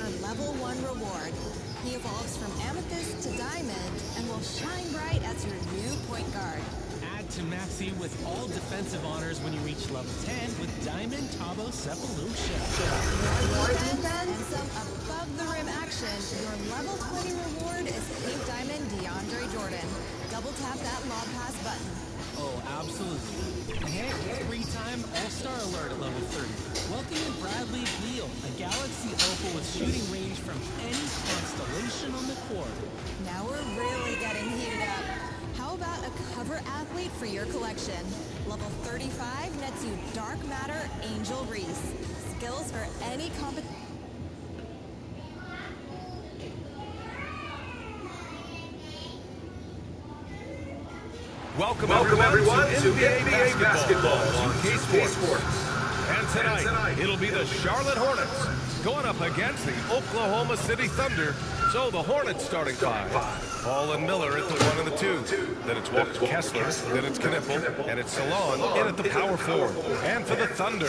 your level 1 reward. He evolves from amethyst to diamond and will shine bright as your new point guard. Add to Maxi with all defensive honors when you reach level 10 with Diamond Tabo Cephalusha. More defense and some above-the-rim action. Your level 20 reward is Pink Diamond DeAndre Jordan. Double tap that lob pass button. Oh, absolutely. Hey, 3-time All-Star Alert at level 30. Welcome in Bradley Beal, a Galaxy Opal with shooting range from any constellation on the court. Now we're really getting heated up. How about a cover athlete for your collection? Level 35 nets you Dark Matter Angel Reese. Skills for any competition. Welcome everyone to NBA basketball on 2K Sports. And tonight, it'll be the Charlotte Hornets going up against the Oklahoma City Thunder. So the Hornets starting five. Paul and Miller at the 1 and the 2. Then it's Walker Kessler. Then it's Kniffel. And it's Salon in at the power forward. And for the Thunder,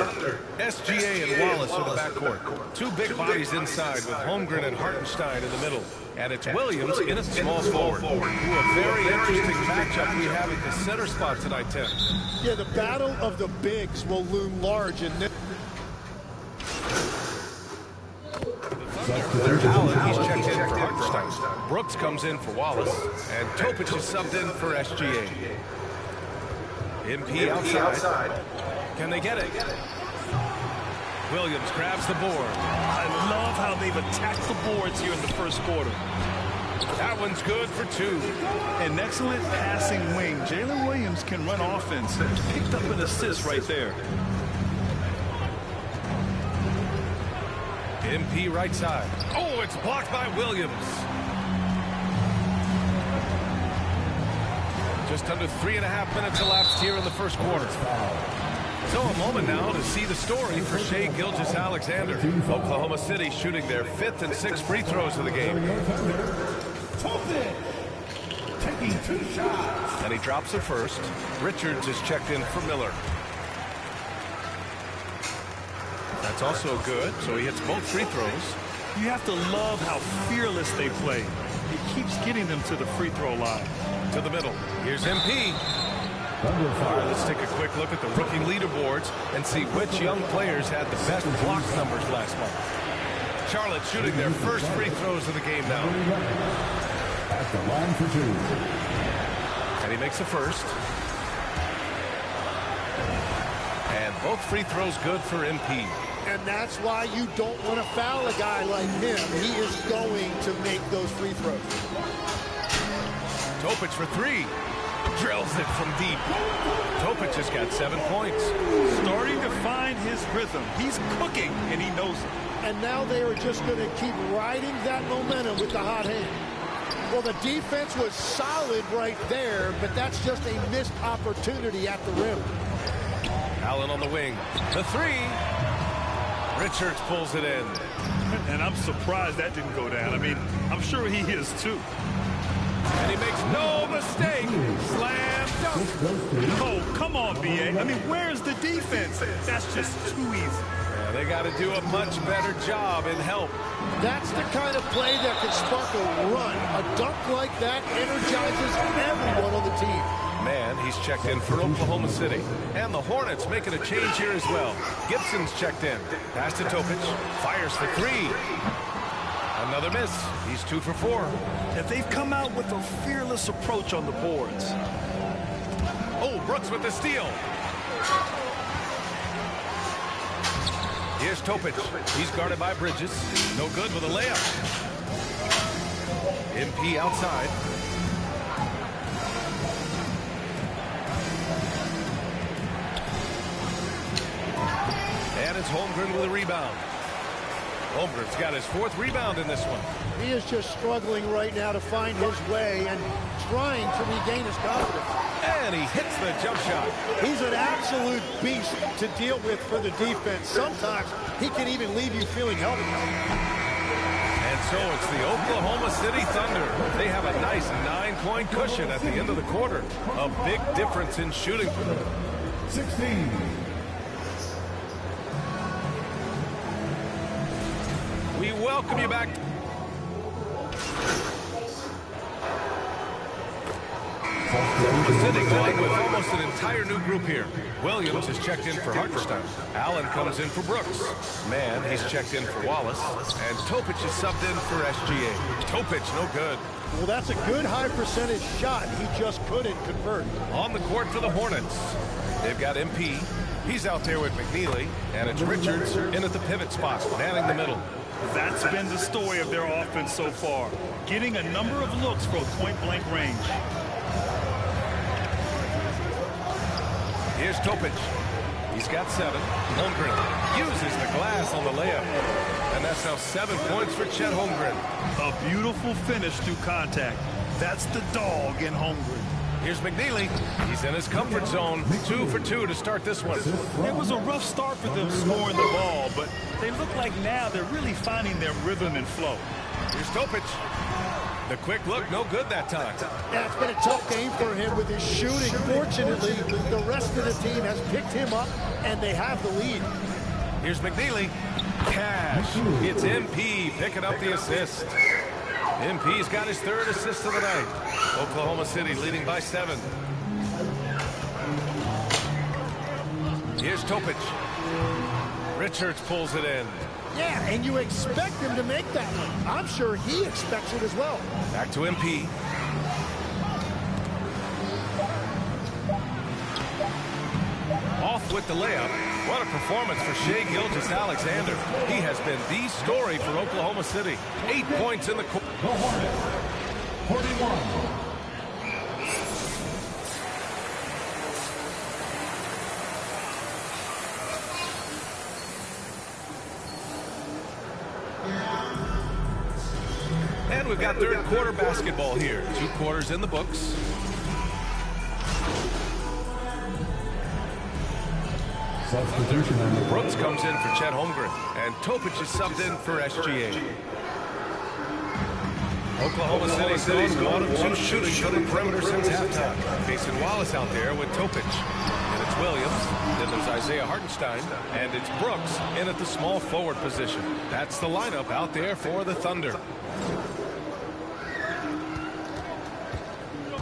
SGA and Wallace for the backcourt. Two big bodies inside with Holmgren and Hartenstein in the middle. And it's Williams in a small forward. Ooh, a very interesting matchup we have at the center spot tonight, Tim. Yeah, the battle of the bigs will loom large in this. Allen, he's checked in for Hartenstein. Brooks comes in for Wallace. And Topic is subbed in for SGA. MP outside. Can they get it? Williams grabs the board. I love how they've attacked the boards here in the first quarter. That one's good for 2. An excellent passing wing. Jalen Williams can run offense. Picked up an assist right there. MP right side. Oh, it's blocked by Williams. Just under 3.5 minutes elapsed here in the first quarter. So a moment now to see the story for Shai Gilgeous-Alexander. Oklahoma City shooting their 5th and 6th free throws of the game. Taking 2 shots. And he drops it first. Richards is checked in for Miller. That's also good, so he hits both free throws. You have to love how fearless they play. It keeps getting them to the free throw line. To the middle. Here's MP. All right, let's take a quick look at the rookie leaderboards and see which young players had the best block numbers last month. Charlotte shooting their first free throws of the game now. At the line for 2. And he makes the first. And both free throws good for MP. And that's why you don't want to foul a guy like him. He is going to make those free throws. Topic for 3. Drills it from deep. Topic has got 7 points. Starting to find his rhythm. He's cooking, and he knows it. And now they are just going to keep riding that momentum with the hot hand. Well, the defense was solid right there, but that's just a missed opportunity at the rim. Allen on the wing. The 3. Richards pulls it in. And I'm surprised that didn't go down. I mean, I'm sure he is too. And he makes no mistake. Slam dunk. Oh, come on, B.A. I mean, where's the defense? That's just too easy. Yeah, they got to do a much better job in help. That's the kind of play that can spark a run. A dunk like that energizes everyone on the team. Man, he's checked in for Oklahoma City. And the Hornets making a change here as well. Gibson's checked in. Pass to Topic. Fires for 3. Another miss. He's 2 for 4. And they've come out with a fearless approach on the boards. Oh, Brooks with the steal. Here's Topic. He's guarded by Bridges. No good with a layup. MP outside. And it's Holmgren with a rebound. Holmgren's got his 4th rebound in this one. He is just struggling right now to find his way and trying to regain his confidence. And he hits the jump shot. He's an absolute beast to deal with for the defense. Sometimes he can even leave you feeling helpless. And so it's the Oklahoma City Thunder. They have a nice 9-point cushion at the end of the quarter. A big difference in shooting for them. 16. We welcome you back. Oklahoma City going with almost an entire new group here. Williams has checked in for Hartenstein. Allen comes in for Brooks. Mann, he's checked in for Wallace. And Topic is subbed in for SGA. Topic, no good. Well, that's a good high percentage shot. He just couldn't convert. On the court for the Hornets, they've got MP. He's out there with McNeely. And it's Richards in at the pivot spot, manning the middle. That's been the story of their offense so far. Getting a number of looks from point-blank range. Here's Topic. He's got 7. Holmgren uses the glass on the layup. And that's now 7 points for Chet Holmgren. A beautiful finish through contact. That's the dog in Holmgren. Here's McNeely. He's in his comfort zone. 2 for 2 to start this one. It was a rough start for them scoring the ball, but they look like now they're really finding their rhythm and flow. Here's Topic. The quick look, no good that time. Yeah, it's been a tough game for him with his shooting. Fortunately, the rest of the team has picked him up, and they have the lead. Here's McNeely. Cash. It's MP picking up the assist. MP's got his 3rd assist of the night. Oklahoma City leading by 7. Here's Topic. Richards pulls it in. Yeah, and you expect him to make that one. I'm sure he expects it as well. Back to MP. Off with the layup. What a performance for Shai Gilgeous-Alexander. He has been the story for Oklahoma City. 8 points in the court. The Hornets, 41. And we've got third quarter basketball here. 2 quarters in the books. Substitution on the Brooks comes in for Chet Holmgren. And Topic is subbed in for SGA. Oklahoma City's gone 1 of 2 shooting from the perimeter since halftime. Facing Wallace out there with Topic. And it's Williams. Then there's Isaiah Hartenstein. And it's Brooks in at the small forward position. That's the lineup out there for the Thunder.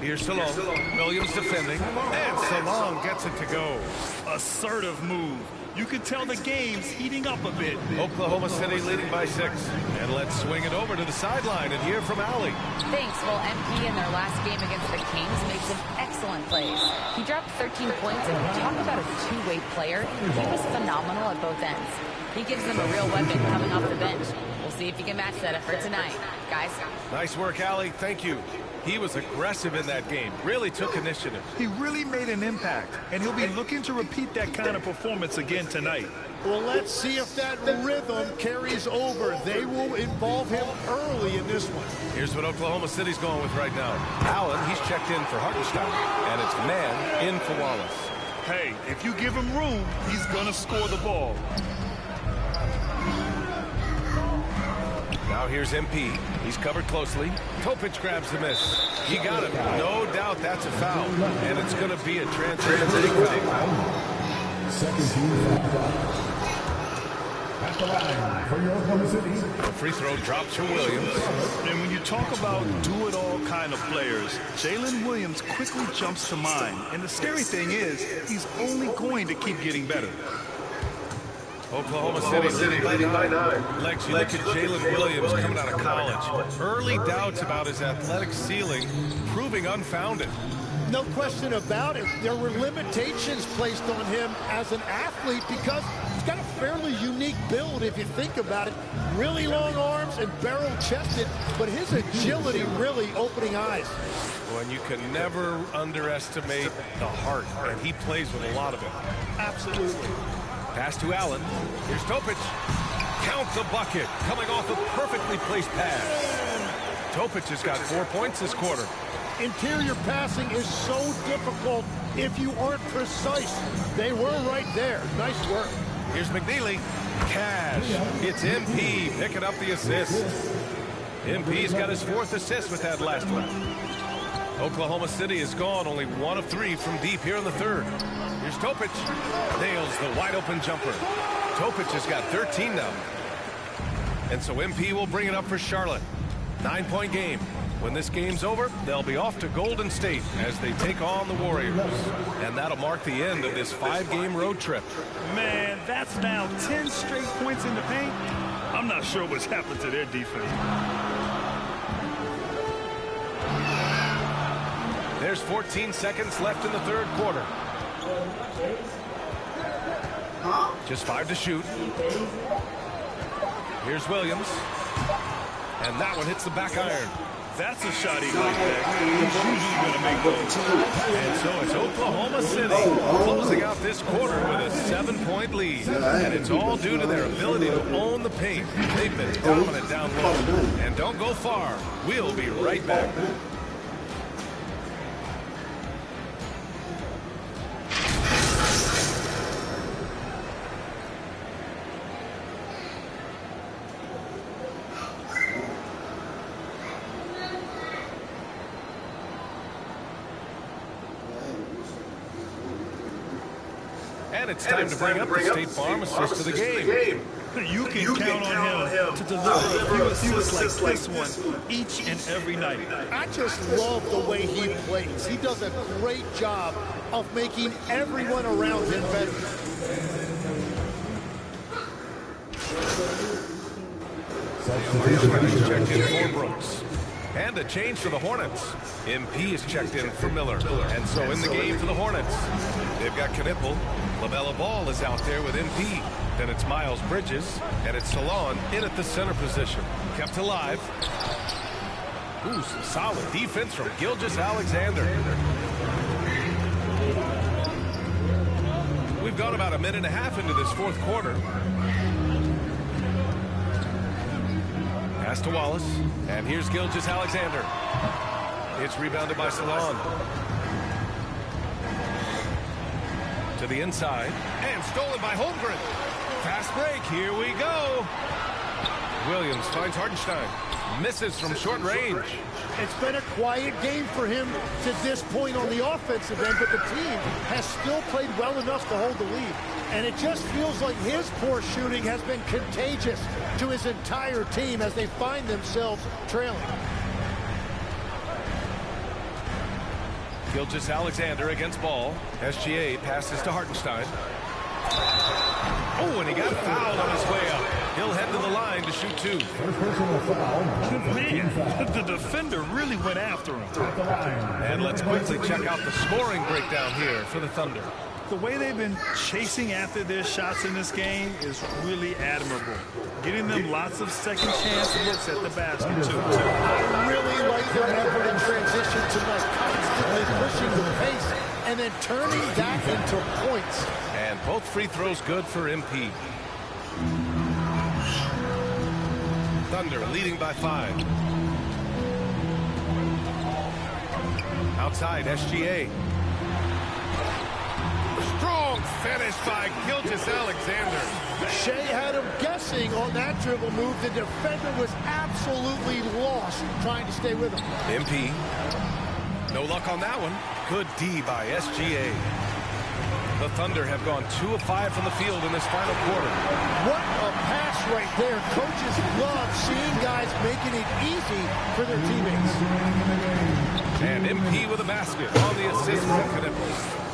Here's Salon. Williams defending. And Salon gets it to go. Assertive move. You can tell the game's heating up a bit. Oklahoma City leading by 6. And let's swing it over to the sideline and hear from Allie. Thanks. Well, MP in their last game against the Kings made some excellent plays. He dropped 13 points, and talk about a two-way player. He was phenomenal at both ends. He gives them a real weapon coming off the bench. We'll see if he can match that effort tonight. Guys. Nice work, Allie. Thank you. He was aggressive in that game. Really took initiative. He really made an impact, and he'll be looking to repeat that kind of performance again tonight. Well, let's see if that rhythm carries over. They will involve him early in this one. Here's what Oklahoma City's going with right now. Allen, he's checked in for Hartenstein, and it's Mann in for Wallace. Hey, if you give him room, he's going to score the ball. Now here's MP. He's covered closely. Topic grabs the miss. He got it. No doubt that's a foul. And it's going to be a transition foul. Second team foul. At the line for your Oklahoma City. The free throw drops for Williams. And when you talk about do-it-all kind of players, Jalen Williams quickly jumps to mind. And the scary thing is, he's only going to keep getting better. Oklahoma City leading by 9. Lex, you look at Jalen Williams coming out of college. Early doubts about his athletic ceiling proving unfounded. No question about it. There were limitations placed on him as an athlete because he's got a fairly unique build if you think about it. Really long arms and barrel-chested, but his agility really opening eyes. Well, and you can never underestimate the heart, and he plays with a lot of it. Absolutely. Pass to Allen. Here's Topic. Count the bucket. Coming off a perfectly placed pass. Topic has got 4 points this quarter. Interior passing is so difficult if you aren't precise. They were right there. Nice work. Here's McNeely. Cash. It's MP picking up the assist. MP's got his 4th assist with that last one. Oklahoma City has gone only 1 of 3 from deep here in the 3rd. Here's Topic. Nails the wide open jumper. Topic has got 13 now. And so MP will bring it up for Charlotte. 9-point game. When this game's over, they'll be off to Golden State as they take on the Warriors. And that'll mark the end of this 5-game road trip. Man, that's now 10 straight points in the paint. I'm not sure what's happened to their defense. There's 14 seconds left in the third quarter. Just 5 to shoot. Here's Williams. And that one hits the back iron. That's a shot he like that. He's usually going to make those. And so it's Oklahoma City closing out this quarter with a 7-point lead. And it's all due to their ability to own the paint. They've been dominant down low. And don't go far. We'll be right back. And it's time to bring up the State Farm assist of the game. You can count on him to deliver a few assists like this one each and every night. I just love the way he plays. He does a great job of making everyone around him better. He's checked in for Brooks. And a change for the Hornets. MP is checked in for Miller. And so in the game for the Hornets, they've got Knipple. LaMelo Ball is out there with MP. Then it's Miles Bridges. And it's Salon in at the center position. Kept alive. Ooh, some solid defense from Gilgeous Alexander. We've gone about a minute and a half into this fourth quarter. Pass to Wallace, and here's Gilgeous Alexander. It's rebounded by Salon. To the inside, and stolen by Holmgren. Fast break, here we go. Williams finds Hartenstein. Misses from short range. It's been a quiet game for him to this point on the offensive end, but the team has still played well enough to hold the lead. And it just feels like his poor shooting has been contagious to his entire team as they find themselves trailing. Gilgeous Alexander against Ball. SGA passes to Hartenstein. Oh, and he got fouled on his way up. He'll head to the line to shoot 2. Man, the defender really went after him. And let's quickly check out the scoring breakdown here for the Thunder. The way they've been chasing after their shots in this game is really admirable. Getting them lots of second chance looks at the basket, too. I really like their effort in transition tonight, constantly pushing the pace and then turning that into points. And both free throws good for MP. Thunder leading by 5. Outside, SGA. Strong finish by Gilgeous Alexander. Shea had him guessing on that dribble move. The defender was absolutely lost trying to stay with him. MP. No luck on that one. Good D by SGA. The Thunder have gone 2 of 5 from the field in this final quarter. What a pass right there. Coaches love seeing guys making it easy for their teammates. And MP with a basket on the assist from Knipple.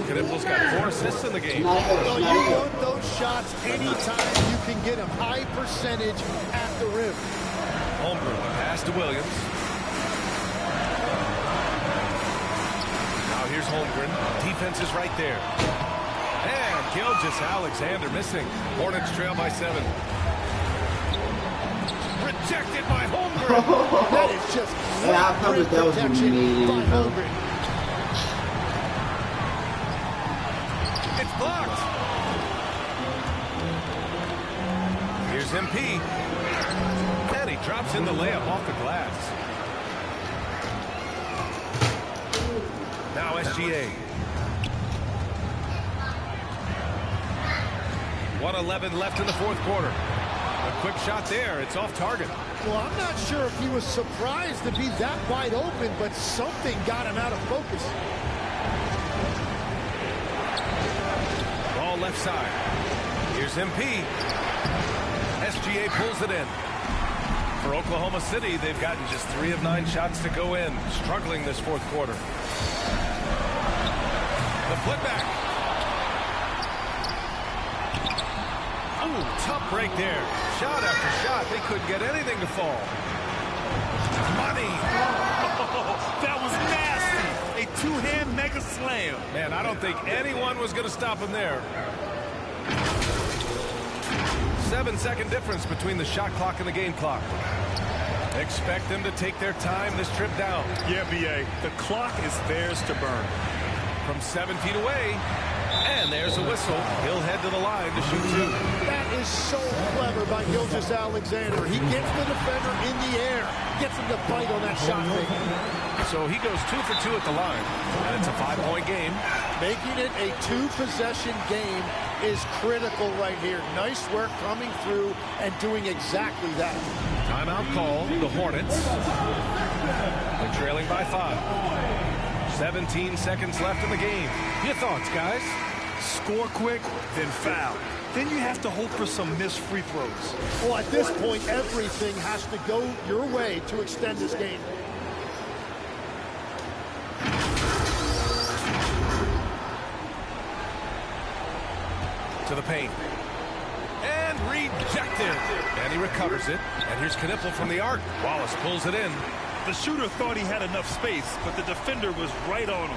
Knipple's got 4 assists in the game. Well, you want those shots anytime you can get a high percentage at the rim. Holmgren, pass to Williams. Now here's Holmgren. Defense is right there. And Gilgeous Alexander missing. Hornets trail by 7. Rejected by Holmgren. That is just great protection by Holmgren. It's blocked. Here's MP. And he drops in the layup off the glass. Now SGA. 1:11 left in the fourth quarter. A quick shot there. It's off target. Well, I'm not sure if he was surprised to be that wide open, but something got him out of focus. Ball left side. Here's MP. SGA pulls it in. For Oklahoma City, they've gotten just 3 of 9 shots to go in, struggling this fourth quarter. The putback. Ooh, tough break there. Shot after shot. They couldn't get anything to fall. Money. That was nasty. A two-hand mega slam. Man, I don't think anyone was going to stop him there. 7-second difference between the shot clock and the game clock. Expect them to take their time this trip down. Yeah, B.A. The clock is theirs to burn. From 7 feet away. And there's a whistle. He'll head to the line to shoot 2. That is so clever by Gilgeous-Alexander. He gets the defender in the air, gets him to bite on that shot fake. So he goes 2 for 2 at the line, and it's a 5-point game. Making it a 2-possession game is critical right here. Nice work coming through and doing exactly that. Timeout call, the Hornets. They're trailing by 5. 17 seconds left in the game. Your thoughts, guys? Score quick, then foul. Then you have to hope for some missed free throws. Well, at this point, everything has to go your way to extend this game. To the paint. And rejected. And he recovers it. And here's Knipple from the arc. Wallace pulls it in. The shooter thought he had enough space, but the defender was right on him.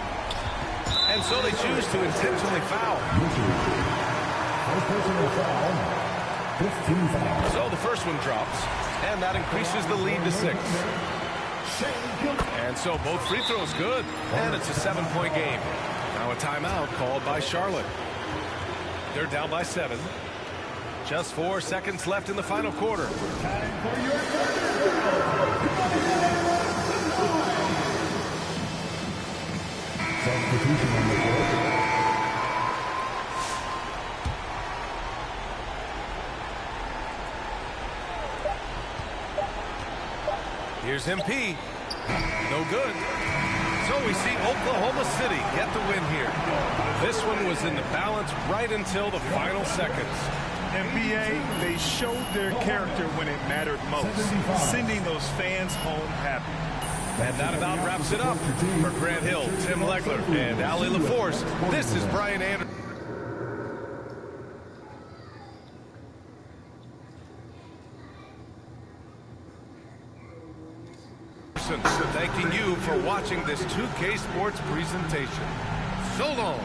And so they choose to intentionally foul. So the first one drops, and that increases the lead to 6. And so both free throws good, and it's a 7-point game. Now a timeout called by Charlotte. They're down by 7. Just 4 seconds left in the final quarter. Substitution on the court. Here's MP. No good. So we see Oklahoma City get the win here. This one was in the balance right until the final seconds. NBA, they showed their character when it mattered most, sending those fans home happy. And that about wraps it up. For Grant Hill, Tim Legler, and Ali LaForce, this is Brian Anderson. Thanking you for watching this 2K Sports presentation. So long.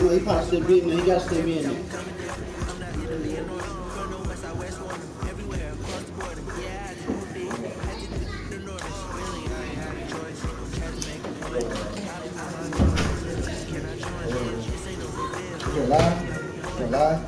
He probably still beating him. He got to stay me in there. You're live? You're live?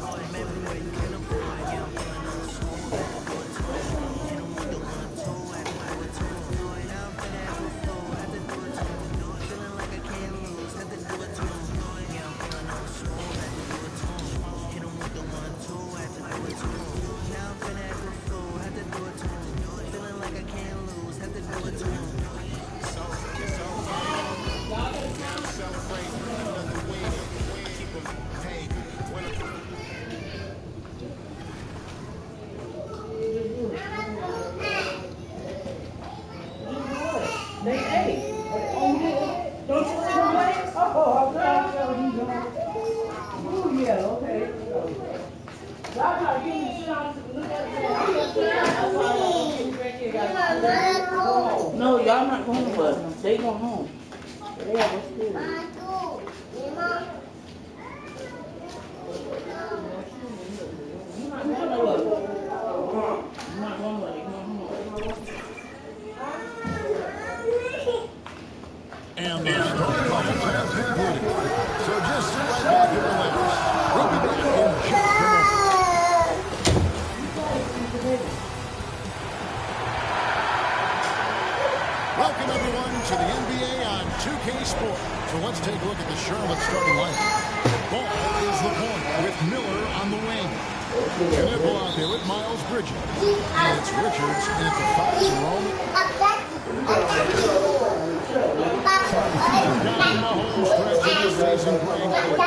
No, y'all not going with them. They going home. They have a school. Welcome, everyone, to the NBA on 2K Sports. So let's take a look at the Charlotte starting lineup. Ball is the point with Miller on the wing. And they'll go out there with Miles Bridges. And it's Richards in at the 5 Rome. Down Mahomes stretch of the season playing to make a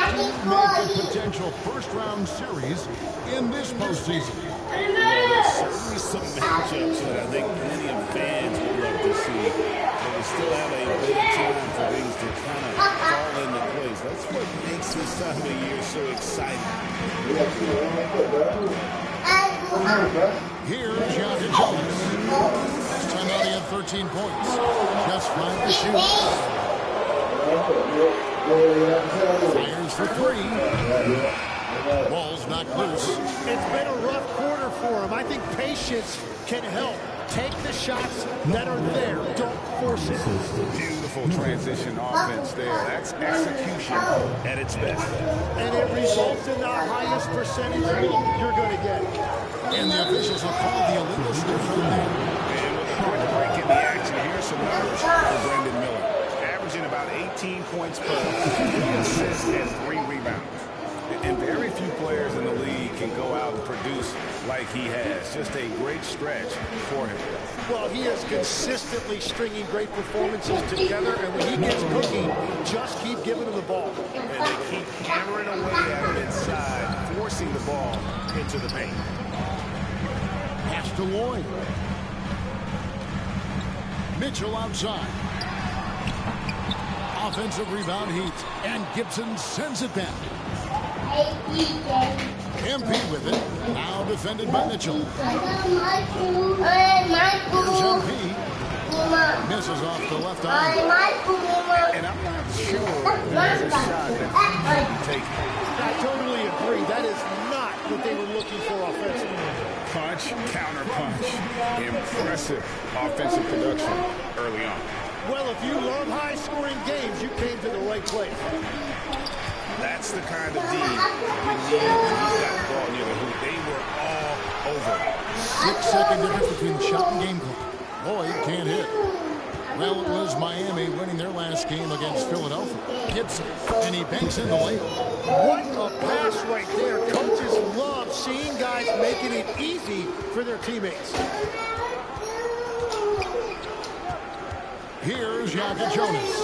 potential first-round series in this postseason. There's certainly some matchups that I think plenty of fans would love to see. But we still have a bit of time for things to kind of fall into place. That's what makes this time of the year so exciting. Here's Jonathan Jones. Last time out he had 13 points. Just 5 to shoot. Fires for 3. Ball's knocked loose. It's been a rough quarter for him. I think patience can help. Take the shots that are there. Don't force it. Beautiful transition offense there. That's execution at its best. And it results in the highest percentage you're going to get. And the officials will call the illegal stiff on there. And with a quick break in the action, here's some numbers for Brendan Miller. Averaging about 18 points per 3 assists and 3 rebounds. And very few players in the league can go out and produce like he has. Just a great stretch for him. Well, he is consistently stringing great performances together, and when he gets cooking, just keep giving him the ball. And they keep hammering away at him inside, forcing the ball into the paint. Pass to Lloyd. Mitchell outside. Offensive rebound Heat, and Gibson sends it back. MP with it. Now defended by Mitchell. Here's MP. Misses off the left eye. And I'm not sure there's a shot that he can take. I totally agree. That is not what they were looking for offensively. Punch, counter punch. Impressive offensive production early on. Well, if you love high-scoring games, you came to the right place. That's the kind of D you need when he's got the ball near the hoop. They were all over. 6-second difference between the shot and game clock. Lloyd can't hit. Well, it was Miami winning their last game against Philadelphia. Gibson, and he banks in the lane. What a pass right there. Coaches love seeing guys making it easy for their teammates. Here's Jonathan Jonas.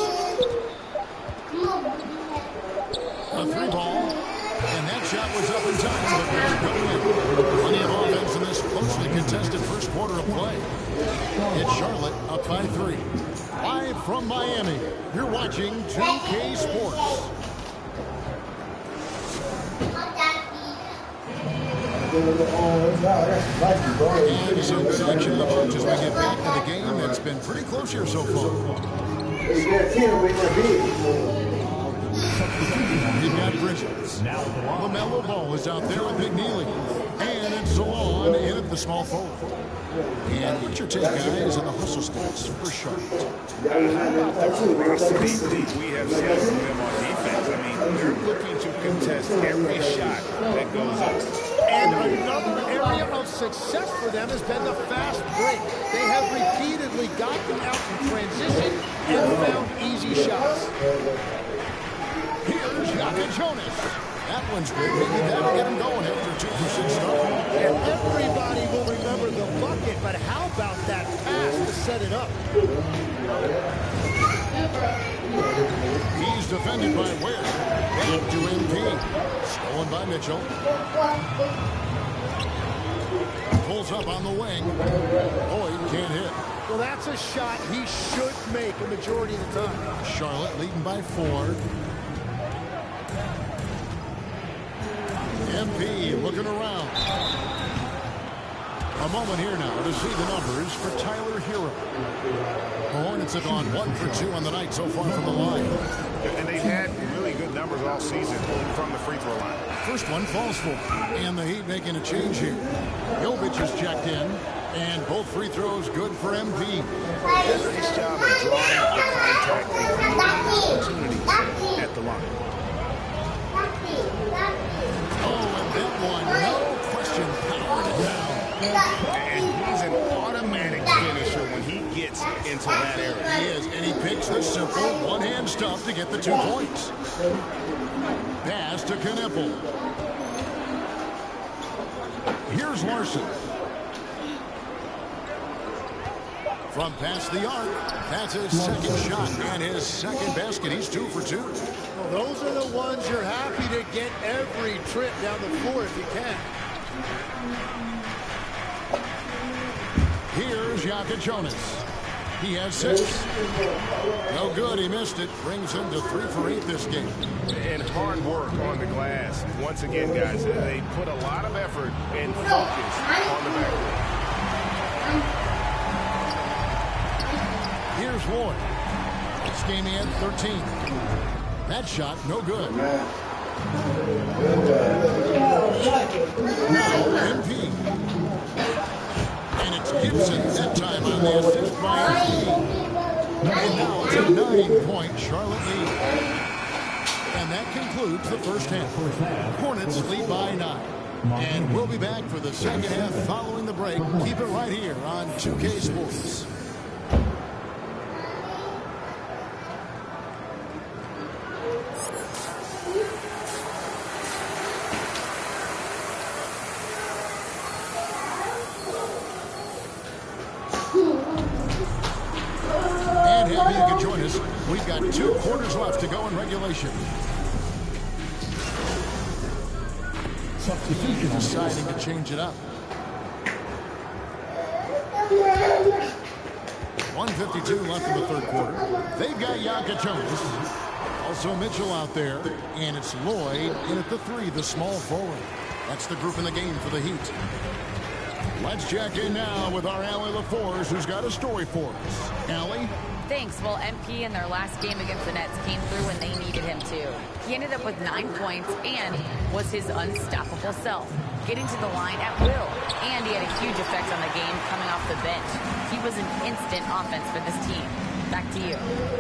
A 3-ball, and that shot was up in time, but really plenty of offense in this closely contested first quarter of play. It's Charlotte up by 3. Live from Miami, you're watching 2K Sports. And some good action in the bunch as we get back to the game that's been pretty close here so far. You've got Bridges. LaMelo Ball is out there with McNeely. And it's Salon in at the small forward. And what's your take, guys, on the hustle stats for Charlotte? We have seen from them on defense. I mean, they're looking to contest every shot that goes up. And another area of success for them has been the fast break. They have repeatedly gotten out in transition and found easy shots. Here's Jonathan Jonas. That one's good. Maybe that'll get him going after 2% start. And everybody will remember the bucket, but how about that pass to set it up? He's defended by Ware. Back to MP. Stolen by Mitchell. Pulls up on the wing. Lloyd can't hit. Well, that's a shot he should make a majority of the time. Charlotte leading by 4. MP looking around. A moment here now to see the numbers for Tyler Hero. The Hornets have gone 1 for 2 on the night so far from the line. And they've had really good numbers all season from the free throw line. First one falls for. And the Heat making a change here. Jovic is checked in. And both free throws good for MP. Nice job of drawing the contact and opportunities at the line. Oh, and that one, no question, powered it down. And he's an automatic finisher when he gets into that area. He is, and he picks the simple one-hand stuff to get the 2 points. Pass to Knippel. Here's Larson. From past the arc, that's his second shot and his second basket. He's 2 for 2. Well, those are the ones you're happy to get every trip down the floor if you can. Here's Jonas. He has 6. No good. He missed it. Brings him to 3 for 8 this game. And hard work on the glass. Once again, guys, they put a lot of effort and focus on the backcourt. Here's Lloyd. This game he had 13. That shot, no good. Now, MP. And it's Gibson that time on the assist by MP. And now it's a 9-point Charlotte lead. And that concludes the first half. Hornets lead by 9. And we'll be back for the second half following the break. Keep it right here on 2K Sports. And happy you can join us. We've got 2 quarters left to go in regulation. Substitution deciding to change it up. 1:52 left in the third quarter. They've got Jonas. Also Mitchell out there. And it's Lloyd in at the 3, the small forward. That's the group in the game for the Heat. Let's check in now with our Allie LaForce, who's got a story for us. Allie? Thanks. Well, MP in their last game against the Nets came through when they needed him to. He ended up with 9 points and was his unstoppable self, getting to the line at will. And he had a huge effect on the game coming off the bench. He was an instant offense for this team. Back to you.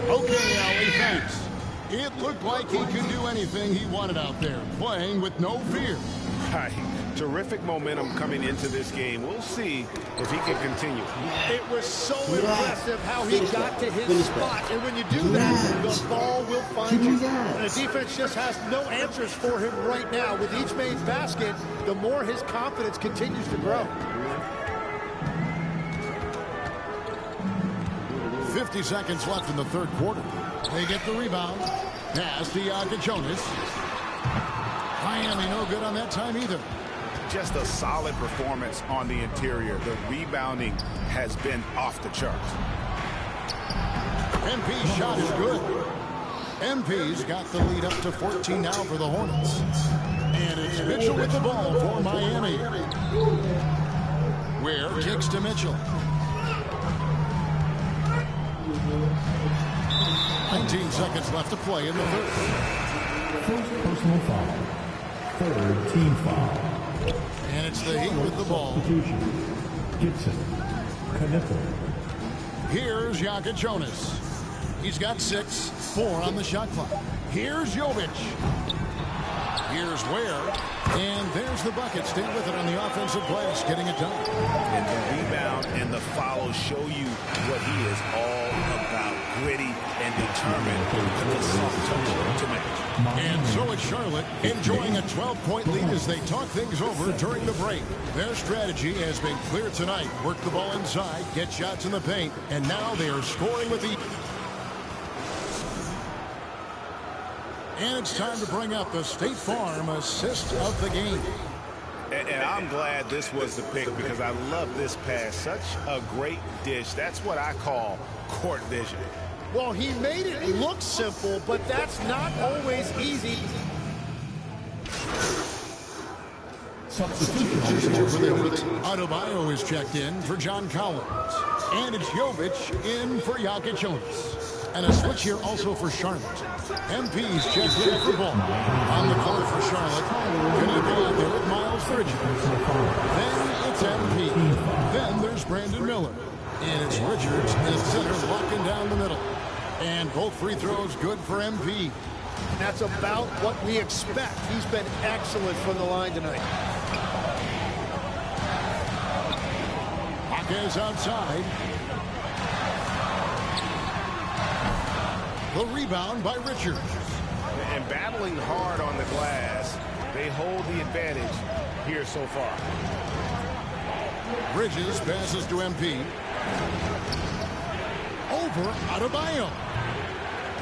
Okay, Allie, thanks. It looked like he could do anything he wanted out there, playing with no fear. Right. Terrific momentum coming into this game. We'll see if he can continue. It was so impressive how he got to his spot. And when you do that, the ball will find you. And the defense just has no answers for him right now. With each made basket, the more his confidence continues to grow. 50 seconds left in the third quarter. They get the rebound. Pass to Jonas. Miami no good on that time either. Just a solid performance on the interior. The rebounding has been off the charts. MP's shot is good. MP's got the lead up to 14 now for the Hornets. And it's Mitchell with the ball for Miami. Ware kicks to Mitchell. 19 seconds left to play in the third. First personal foul. Third team foul. And it's the Heat with the ball. Gibson. Knippel. Here's Jonas. He's got 6, 4 on the shot clock. Here's Jovic. Here's Ware. And there's the bucket. Stay with it on the offensive glass, getting it done. And the rebound and the follow show you what he is all about. Gritty and determined with the soft touch to make. And so it's Charlotte enjoying a 12-point lead as they talk things over during the break. Their strategy has been clear tonight. Work the ball inside, get shots in the paint, and now they are scoring with the... And it's time to bring up the State Farm assist of the game. And I'm glad this was the pick because I love this pass. Such a great dish. That's what I call court vision. Well, he made it look simple, but that's not always easy. Substitution For the Heat, Adebayo is checked in for John Collins. And it's Jovic in for Jonas. And a switch here also for Charlotte. MP's checked in for ball. On the court for Charlotte. Knippel out there with Miles Bridges. Then it's MP. Then there's Brandon Miller. And it's Richards in the center locking down the middle. And both free throws good for MP. That's about what we expect. He's been excellent from the line tonight. Vasquez outside. The rebound by Richards. And battling hard on the glass, they hold the advantage here so far. Bridges passes to MP. Over Adebayo.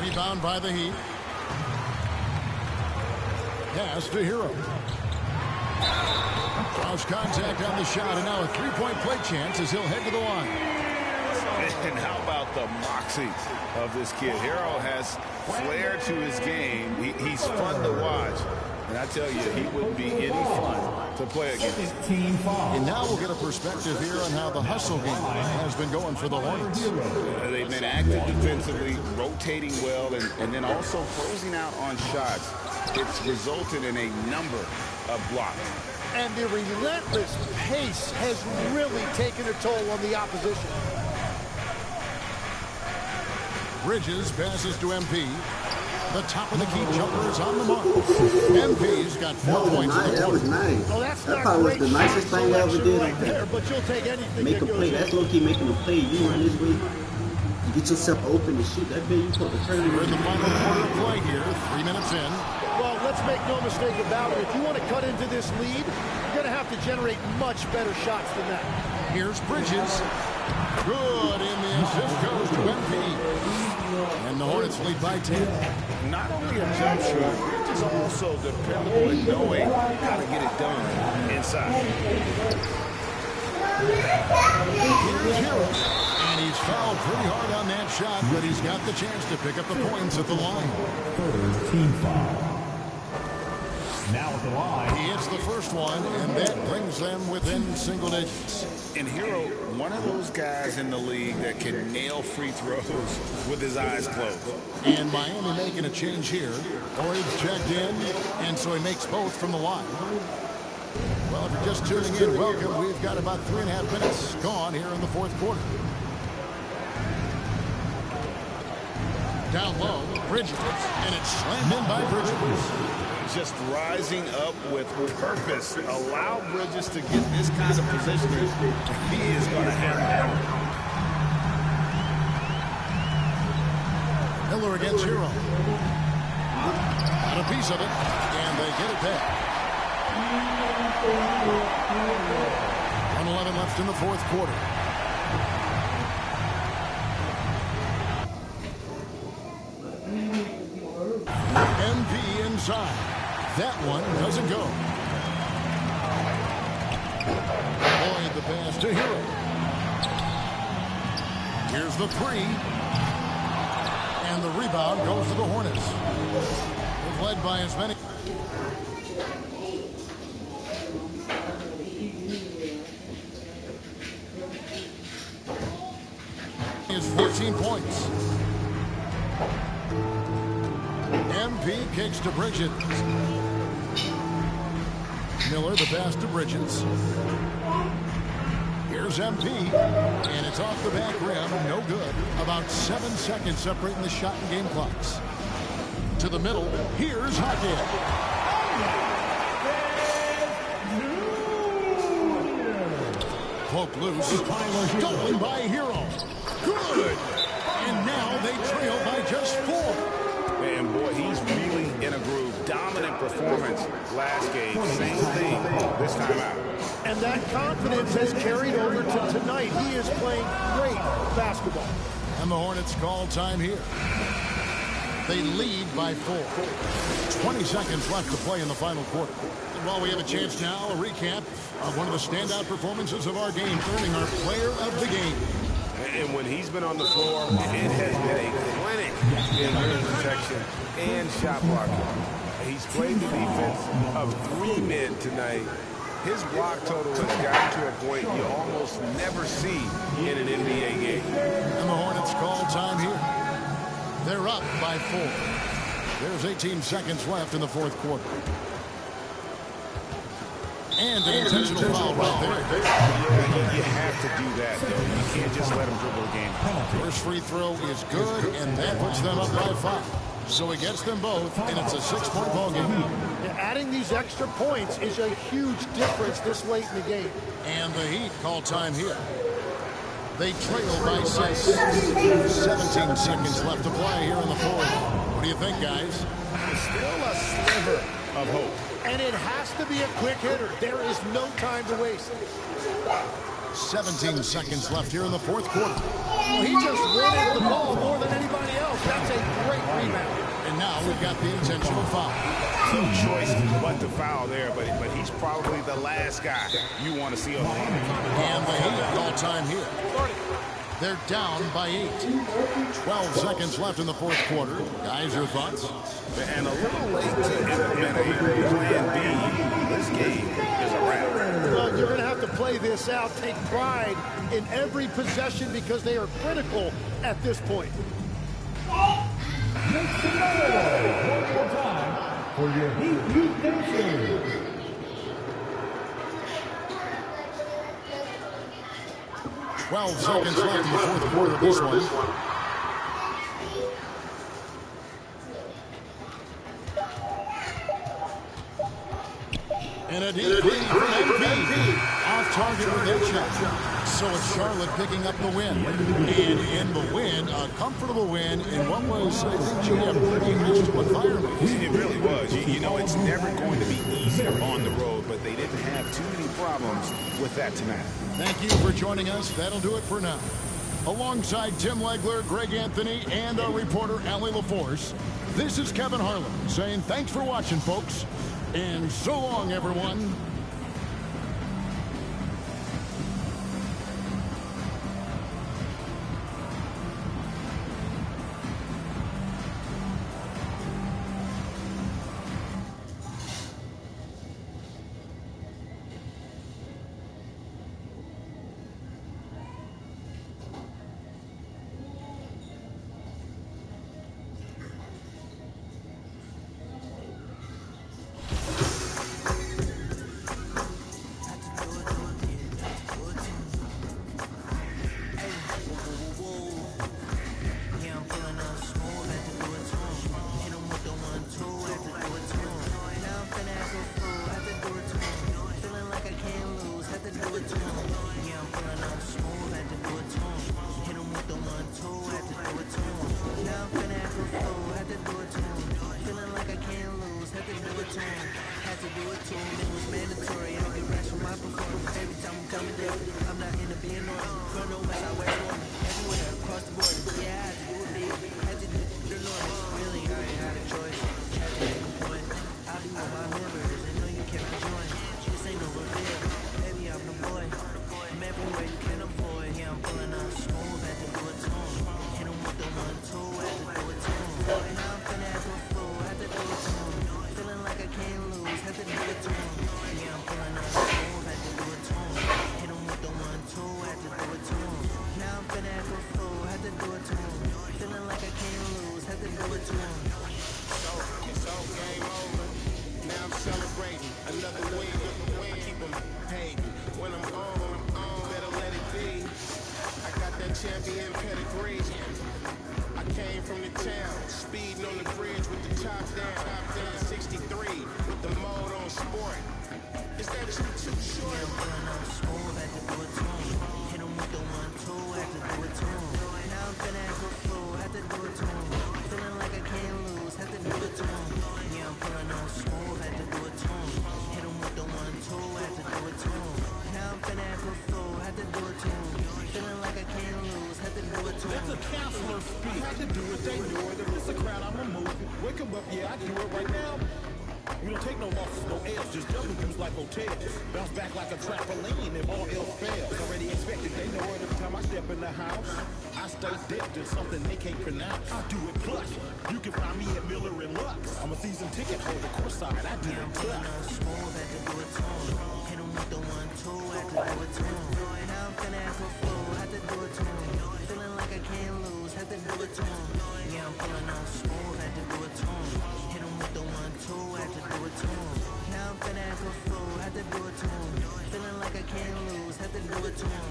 Rebound by the Heat. Pass to Hero. Draws contact on the shot, and now a three-point play chance as he'll head to the line. And how about the moxie of this kid? Hero has flair to his game. He's fun to watch. And I tell you, he wouldn't be any fun to play against. And now we'll get a perspective here on how the hustle game has been going for the Hornets. They've been active defensively, rotating well, and then also closing out on shots. It's resulted in a number of blocks. And the relentless pace has really taken a toll on the opposition. Bridges passes to MP. The top of the key jumper is on the mark. MP's got 4 points. That was nice. Oh, that's that probably was the nicest thing I ever did. Right there, but you'll take anything. Make a play. That's low-key making a play. You run this way, you get yourself open to shoot. That big, you put the turn. We're in the final quarter of play here. 3 minutes in. Well, let's make no mistake about it. If you want to cut into this lead, you're going to have to generate much better shots than that. Here's Bridges. Good, and the assist goes to MP. And the Hornets lead by 10. Not only a jump shooter, Bridges also dependable in knowing how to get it done inside. Here's Hero. And he's fouled pretty hard on that shot, but he's got the chance to pick up the points at the line. Third team foul. Now at the line. He hits the first one, and that brings them within single digits. And Hero, one of those guys in the league that can nail free throws with his eyes closed. And Miami making a change here. Boyd's checked in, and so he makes both from the line. Well, if you're just tuning in, welcome. We've got about 3.5 minutes gone here in the fourth quarter. Down low, Bridges, and it's slammed in by Bridges. Just rising up with purpose. Allow Bridges to get this kind of positioning. He is going to have that. Miller against Hero. Got a piece of it, and they get it back. 1:11 left in the fourth quarter. MP inside. That one doesn't go. Boyd the pass to Hero. Here's the three. And the rebound goes to the Hornets. They've led by as many. Is 14 points. MP kicks to Bridges. Miller the pass to Bridges. Here's MP, and it's off the back rim, no good. About 7 seconds separating the shot and game clocks. To the middle, here's Hackett. Poke loose, stolen by Hero. Good! And now they trail by just 4. Man, boy, he's really in a groove. Dominant performance last game. Same thing this time out. And that confidence has carried over to tonight. He is playing great basketball. And the Hornets call time here. They lead by 4. 20 seconds left to play in the final quarter. And while we have a chance now, a recap of one of the standout performances of our game, earning our player of the game. And when he's been on the floor, it has been a clinic in rim protection and shot blocking. He's played the defense of 3 men tonight. His block total has gotten to a point you almost never see in an NBA game. And the Hornets call time here. They're up by 4. There's 18 seconds left in the fourth quarter. And an intentional foul right there. You have to do that, though. You can't just let him dribble the game. First free throw is good, and that puts them up by 5. So he gets them both, and it's a 6-point ball game. Yeah, adding these extra points is a huge difference this late in the game. And the Heat call time here. They trail by 6. 17 seconds left to play here in the fourth. What do you think, guys? Still a sliver of hope. And it has to be a quick hitter. There is no time to waste. 17 seconds left here in the fourth quarter. Well, he just wanted the ball more than anybody else. That's a great rebound. And now we've got the intentional foul. No choice but to foul there, but he's probably the last guy you want to see on the line. And the Heat all-time here. They're down by 8. 12 seconds left in the fourth quarter. Guys, your thoughts? And a little late to implement a plan B. This game is a wrap. Well, you're going to have to play this out. Take pride in every possession because they are critical at this point. One more time for your Heat Nation. 12 seconds left in the fourth quarter of this one. And a deep three from MP. Off target with that shot. So it's Charlotte picking up the win. And in the win, a comfortable win in what was, I think, GM pretty much to a fire. It really was. You know, it's never going to be easy on the road, but they didn't have too many problems with that tonight. Thank you for joining us. That'll do it for now. Alongside Tim Legler, Greg Anthony, and our reporter, Allie LaForce, this is Kevin Harlan saying thanks for watching, folks. And so long, everyone. champion pedigree. I came from the town, speeding on the bridge with the top down. 63 with the mode on sport. Is that too short? Smooth at the do it to him. Hit him with the 1-2, had to do it to him. Now I'm finna act a fool, had to do it to him. Feeling like I can't lose, had to do it to him. Yeah, I'm pulling on smooth, had to do it to him. Hit him with the 1-2, had to do it to him. Now I'm finna act a fool, had to do it to him. Feeling like I can't lose, had to do it to him. That's a counselor speak. I had to do it, they knew it. If it's a crowd, I'ma move it. Wake 'em up, yeah, I do it right now. We don't take no losses, no L's, just W's like hotels. Bounce back like a trampoline if all else fails. Already expected, they know it every time I step in the house. I stay dipped in something they can't pronounce. I do it plus. You can find me at Miller and Lux. I'm a season ticket holder, courtside. I do it plus. Smooth, had to do it to him. Hit him with the 1-2, had to do it to him. Now I'm finna act a fool, had to do it to him. Feeling like I can't lose, had to do it to him. Yeah, I'm pulling on smooth, had to do it to him. Hit him with the 1-2, had to do it to him. Now I'm finna act a fool, had to do it to him. Feeling like I can't lose, had to do it to him.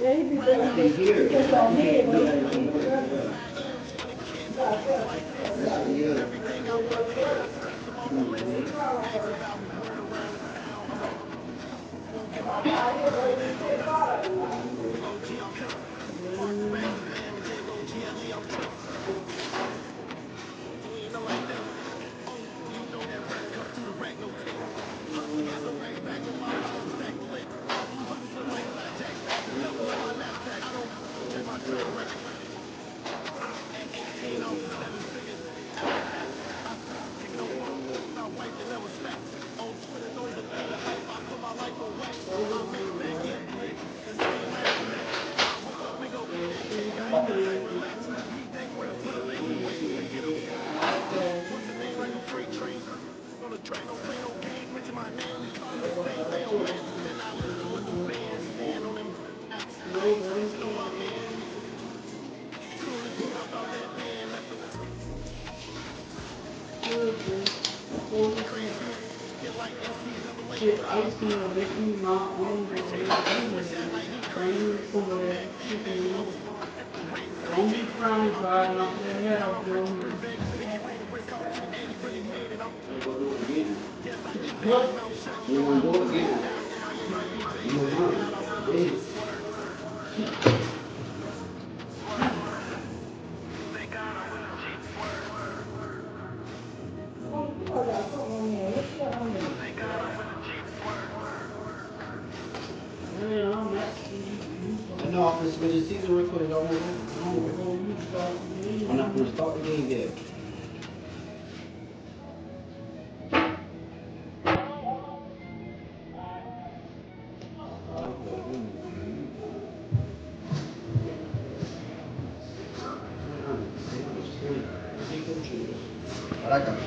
Yeah, he be thinking on me, but he ain't good. Shit, ice cream will make me my own bring somewhere. Don't be frying fry, knock your head off, bro. What? You want to do it again? You want to? I know, I'm going to switch the season real quick. It's almost over. I'm not going to start the game yet. But I got it.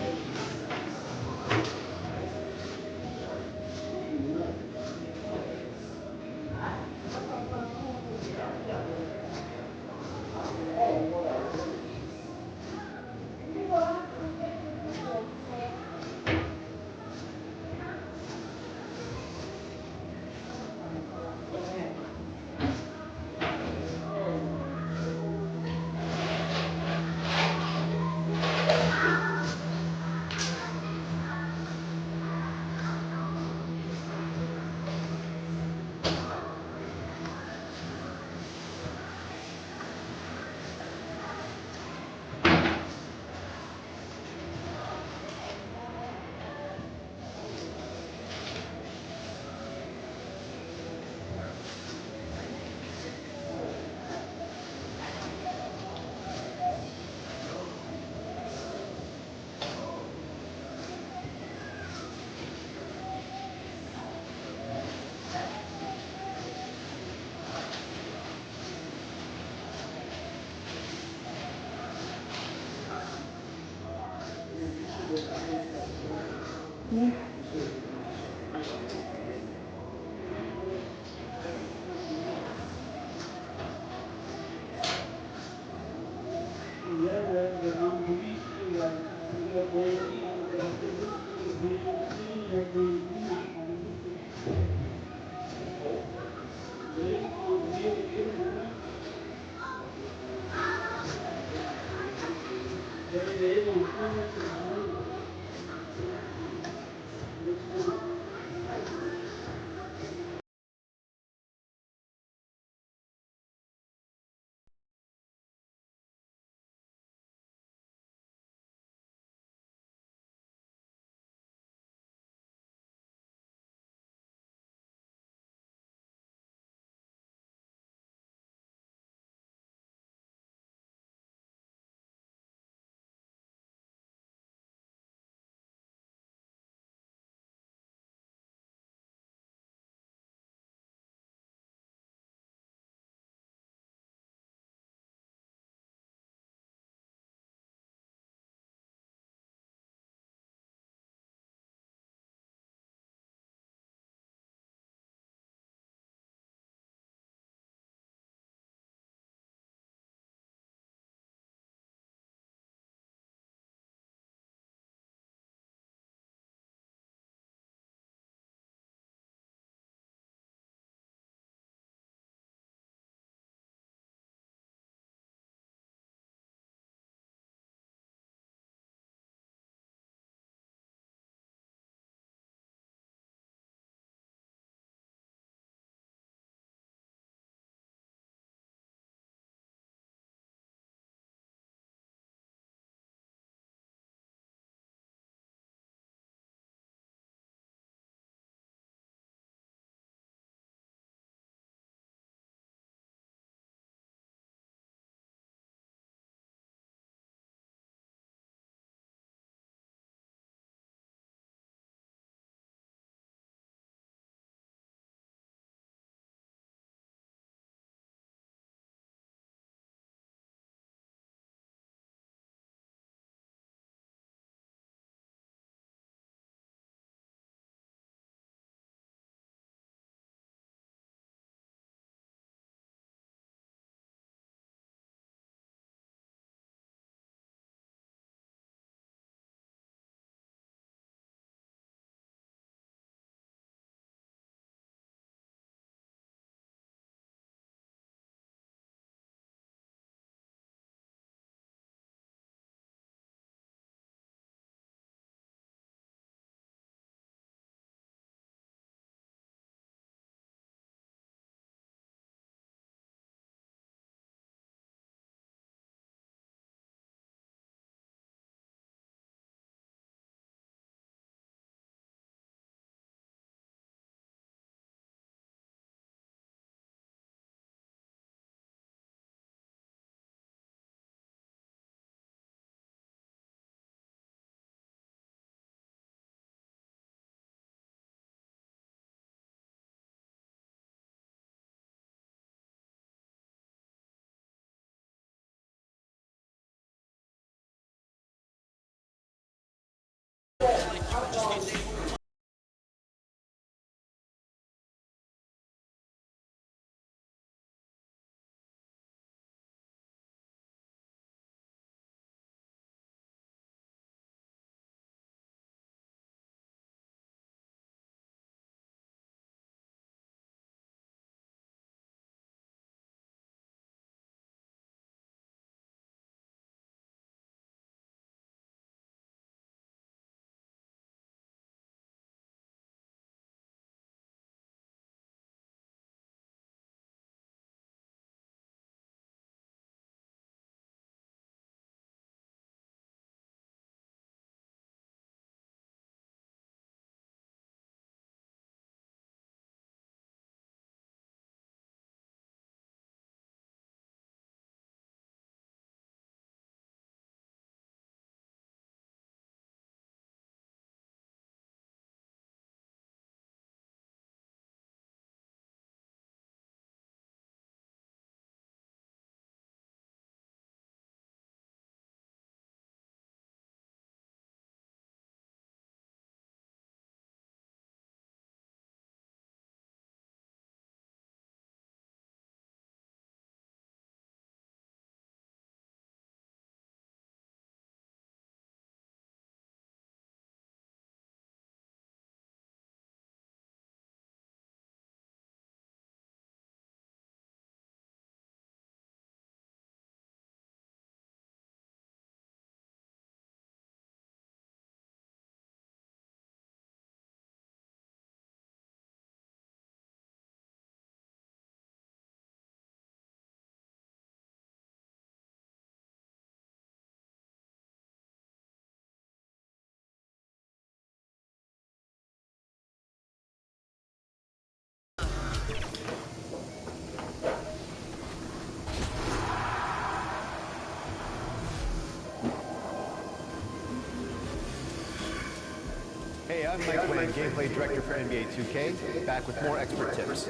Hey, I'm Mike Wayne, Gameplay Director for NBA 2K, back with more expert tips.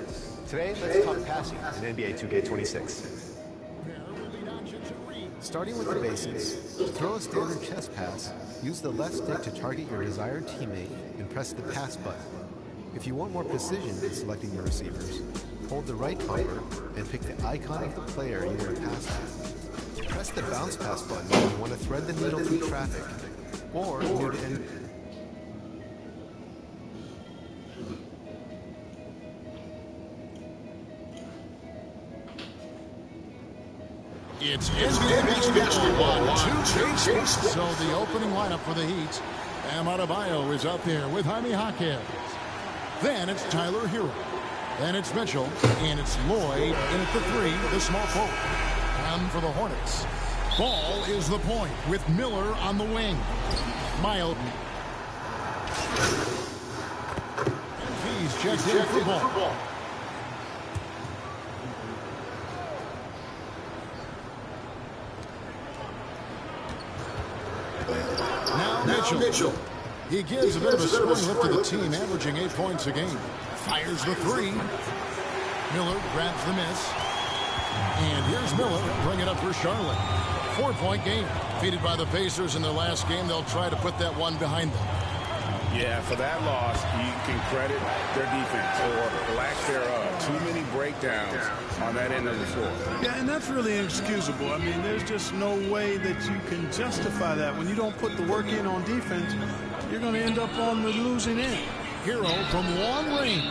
Today, let's talk passing in NBA 2K26. Starting with the basics, to throw a standard chest pass, use the left stick to target your desired teammate and press the pass button. If you want more precision in selecting your receivers, hold the right bumper and pick the icon of the player you want to pass to. Press the bounce pass button when you want to thread the needle through traffic, or near the end. It's NBA basketball on 2K. So the opening lineup for the Heat. Bam Adebayo is up there with Jaime Jaquez. Then it's Tyler Hero. Then it's Mitchell. And it's Lloyd in at the 3, the small forward. And for the Hornets, Ball is the point with Miller on the wing. Mild. And he's checked in for Ball. Mitchell. He gives a bit of a swing lift to the team, averaging 8 points a game. Fires the 3. Miller grabs the miss. And here's Miller bring it up for Charlotte. 4-point game. Defeated by the Pacers in their last game, they'll try to put that one behind them. Yeah, for that loss, you can credit their defense or lack thereof. Too many breakdowns on that end of the floor. Yeah, and that's really inexcusable. I mean, there's just no way that you can justify that. When you don't put the work in on defense, you're going to end up on the losing end. Hero from long range.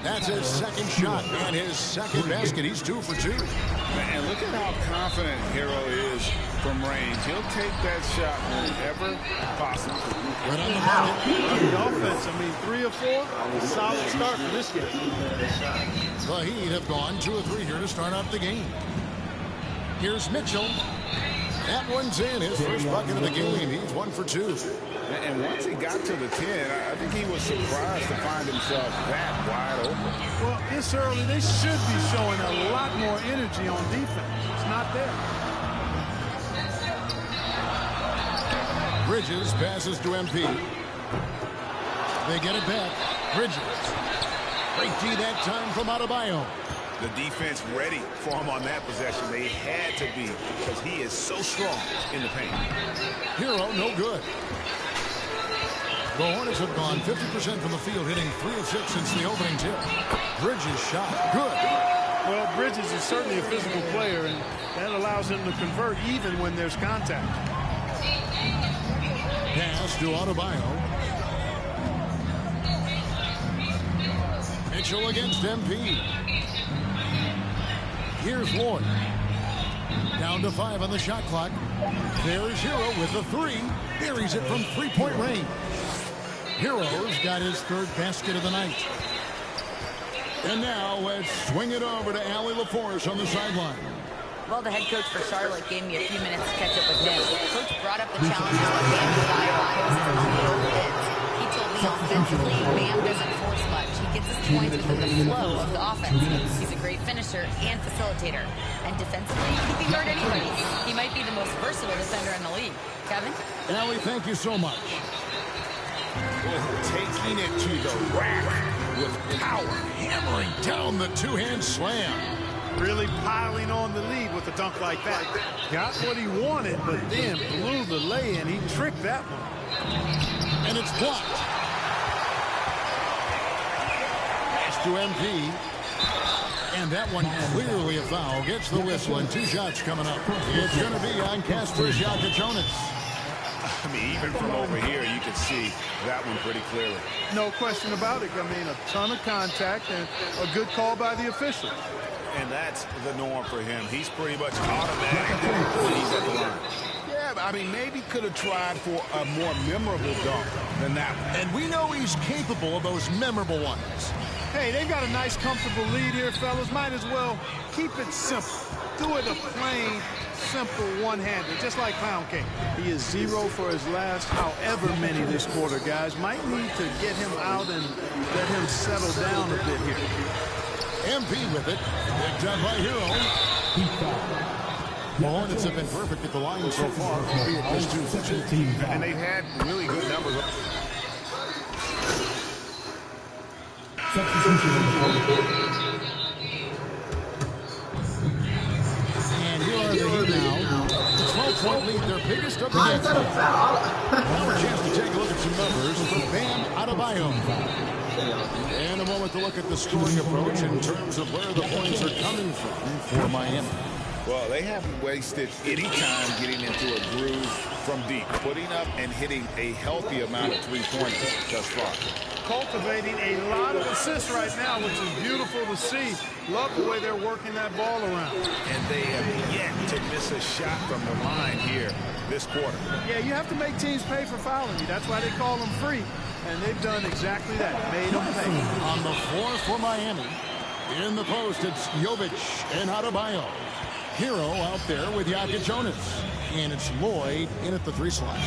That's his second shot and his second basket. He's 2 for 2. And look at how confident Hero is from range. He'll take that shot whenever possible. Right on the market. The offense, I mean, 3 or 4, a solid start for this game. The Heat have gone 2 or 3 here to start out the game. Here's Mitchell. That one's in. His first bucket of the game. He's 1 for 2. And once he got to the 10, I think he was surprised to find himself that wide open. Well, it's early. They should be showing a lot more energy on defense. It's not there. Bridges passes to MP. They get it back. Bridges. Great D that time from Adebayo. The defense ready for him on that possession. They had to be because he is so strong in the paint. Hero, no good. The Hornets have gone 50% from the field, hitting 3 of 6 since the opening tip. Bridges' shot, good. Well, Bridges is certainly a physical player, and that allows him to convert even when there's contact. Pass to Adebayo. Mitchell against MP. Here's Lloyd. Down to 5 on the shot clock. There's Hero with the 3. Buries it from 3-point range. Hero's got his 3rd basket of the night. And now let's swing it over to Allie LaForce on the sideline. Well, the head coach for Charlotte gave me a few minutes to catch up with him. Coach brought up the challenges of Bam Adebayo. He told me offensively, Bam doesn't force much. He gets his points within the flow of the offense. He's a great finisher and facilitator. And defensively, he can guard anybody. He might be the most versatile defender in the league. Kevin? Allie, thank you so much. Taking it to the rack with power. Hammering down the 2-hand slam. Really piling on the lead with a dunk like that. Got what he wanted, but then blew the lay-in. He tricked that one. And it's blocked. Pass to MP. And that one clearly a foul. Gets the whistle and 2 shots coming up. It's going to be on Kasper Jokic. I mean, even from over here, you can see that one pretty clearly. No question about it. I mean, a ton of contact and a good call by the official. And that's the norm for him. He's pretty much automatic when he's at the line. Yeah, I mean, maybe could have tried for a more memorable dunk than that one. And we know he's capable of those memorable ones. Hey, they've got a nice, comfortable lead here, fellas. Might as well keep it simple. Do it a plain, simple one-hander, just like Pound Cake. He is 0 for his last however many this quarter, guys. Might need to get him out and let him settle down a bit here. MP with it. Picked up by Hero. The Hornets have been perfect at the line so far, albeit just 2 for 2. And they've had really good numbers. And here are the Heat now. 12-point lead, their biggest of the game. Now a chance to take a look at some numbers for Bam Adebayo. And a moment to look at the scoring approach in terms of where the points are coming from for Miami. Well, they haven't wasted any time getting into a groove from deep, putting up and hitting a healthy amount of 3-pointers thus far. Cultivating a lot of assists right now, which is beautiful to see. Love the way they're working that ball around. And they have yet to miss a shot from the line here this quarter. Yeah, you have to make teams pay for fouling you. That's why they call them free. And they've done exactly that, made them pay. On the floor for Miami. In the post, it's Jovic and Adebayo. Hero out there with Jokic. And it's Lloyd in at the 3 slot.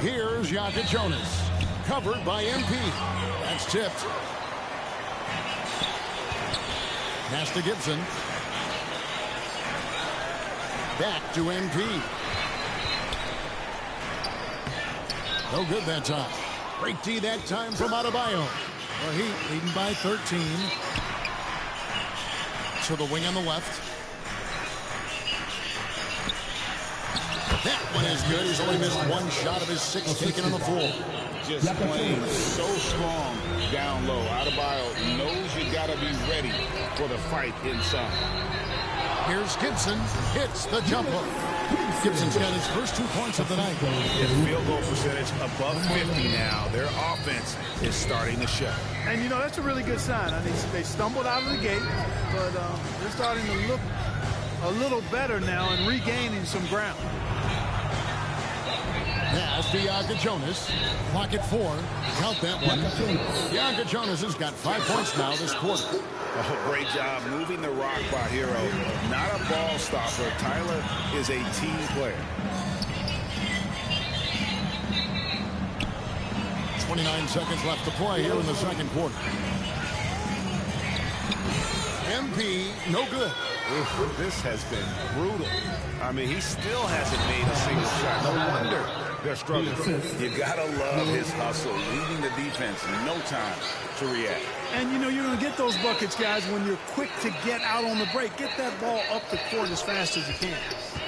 Here's Jokic. Covered by MP. That's tipped. Pass to Gibson. Back to MP. No good that time. Break D that time from Adebayo. The Heat leading by 13. To the wing on the left. That one is good. He's only missed 1 shot of his 6 taken on the floor. Just playing so strong down low. Adebayo knows you got to be ready for the fight inside. Here's Gibson. Hits the jump hook. Gibson's got his first 2 points of the night. His field goal percentage above 50 now. Their offense is starting to show. And, you know, that's a really good sign. I mean, they stumbled out of the gate, but they're starting to look a little better now and regaining some ground. Pass to Jokic. Clock at 4. Count that one. Jokic has got 5 points now this quarter. Oh, great job moving the rock by Hero. Not a ball stopper. Tyler is a team player. 29 seconds left to play here in the second quarter. MP, no good. Oof, this has been brutal. I mean, he still hasn't made a single shot. No wonder they're struggling. You gotta love his hustle, leading the defense, no time to react. And, you know, you're going to get those buckets, guys, when you're quick to get out on the break. Get that ball up the court as fast as you can.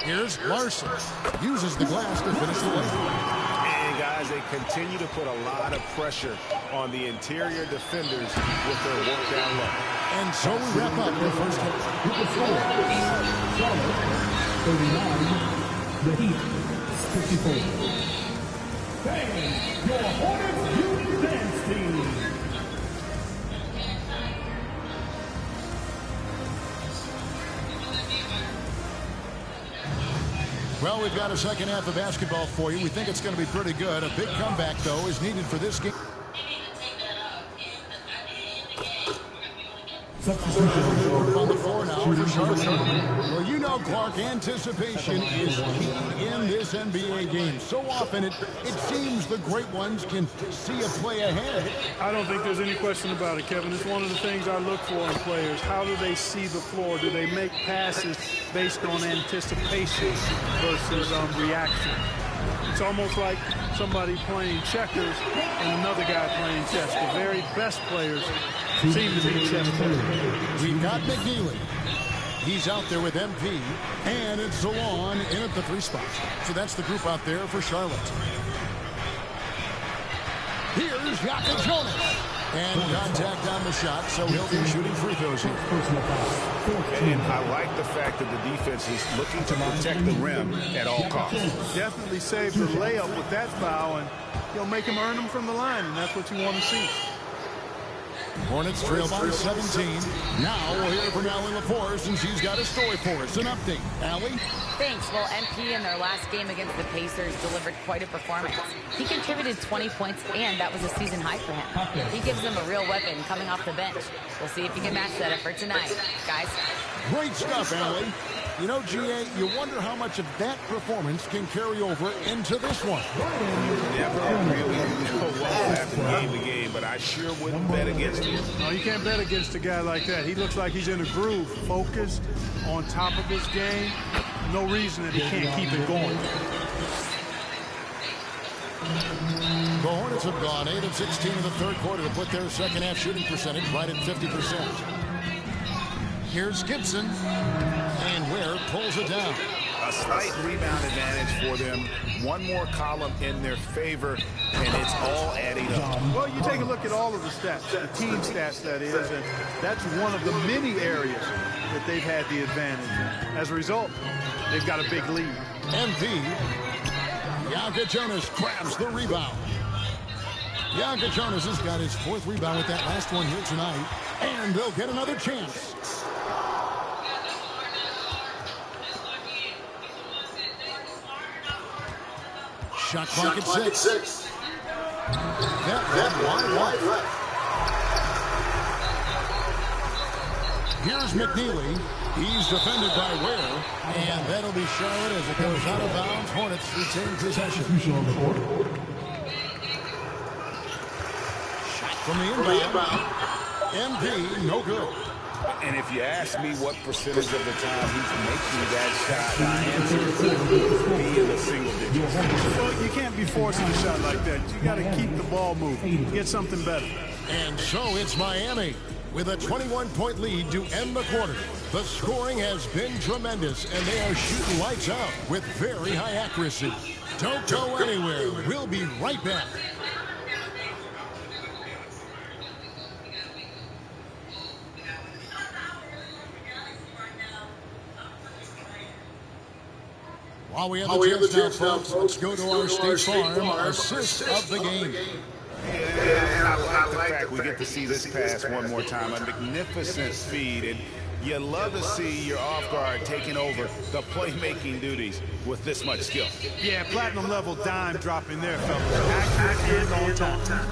Here's Larson. Uses the glass to finish the lane. And, guys, they continue to put a lot of pressure on the interior defenders with their work down low. And so we wrap up the first half. 39, the Heat, 54. Bang, your Hornets Youth Dance Team. Well, we've got a second half of basketball for you. We think it's going to be pretty good. A big comeback, though, is needed for this game. On the floor now for Charlotte. Well, you know, Clark, anticipation is key in this NBA game. So often it seems the great ones can see a play ahead. I don't think there's any question about it, Kevin. It's one of the things I look for in players. How do they see the floor? Do they make passes based on anticipation versus reaction? It's almost like somebody playing checkers and another guy playing chess. The very best players seem to be chess players. We've got McNeely. He's out there with MP. And it's Zalon in at the 3 spot. So that's the group out there for Charlotte. Here's Yaka Jonas. And contact on the shot, so he'll be shooting free throws here. And I like the fact that the defense is looking to protect the rim at all costs. Definitely save the layup with that foul, and he'll make him earn them from the line, and that's what you want to see. Hornets trail by 17. Now we'll hear from Allie Lepore since she's got a story for us. An update. Allie? Thanks. Well, MP in their last game against the Pacers delivered quite a performance. He contributed 20 points, and that was a season high for him. He gives them a real weapon coming off the bench. We'll see if he can match that effort tonight. Guys? Great stuff, Allie. You know, GA, you wonder how much of that performance can carry over into this one. Never really know what will happen game to game, but I sure wouldn't bet against him. No, you can't bet against a guy like that. He looks like he's in a groove, focused, on top of his game. No reason that he can't keep it going. The Hornets have gone 8 of 16 in the third quarter to put their second half shooting percentage right at 50%. Here's Gibson, and Ware pulls it down. A slight rebound advantage for them. One more column in their favor, and it's all adding up. Well, you take a look at all of the stats, the team stats, that is, and that's one of the many areas that they've had the advantage. As a result, they've got a big lead. MP, Yaka Jonas grabs the rebound. Yaka Jonas has got his 4th rebound with that last one here tonight, and they'll get another chance. Shot clock at 6. That wide left. Here's McNeely. He's defended by Ware. And that'll be Charlotte as it goes out of bounds. Hornets retain possession. Shot from the inbound. MP, no good. And if you ask me what percentage of the time he's making that shot, my answer would be in the single digits. Well, you can't be forcing a shot like that. You got to keep the ball moving. Get something better. And so it's Miami with a 21-point lead to end the quarter. The scoring has been tremendous, and they are shooting lights out with very high accuracy. Don't go anywhere. We'll be right back. While we have the chance now, folks, let's go to our State Farm assist of the game. And I like the fact we get to see this pass one more time. A magnificent feed. And you love to see your off guard taking over the playmaking duties with this much skill. Yeah, platinum level dime dropping there, fellas. Accurate and on time.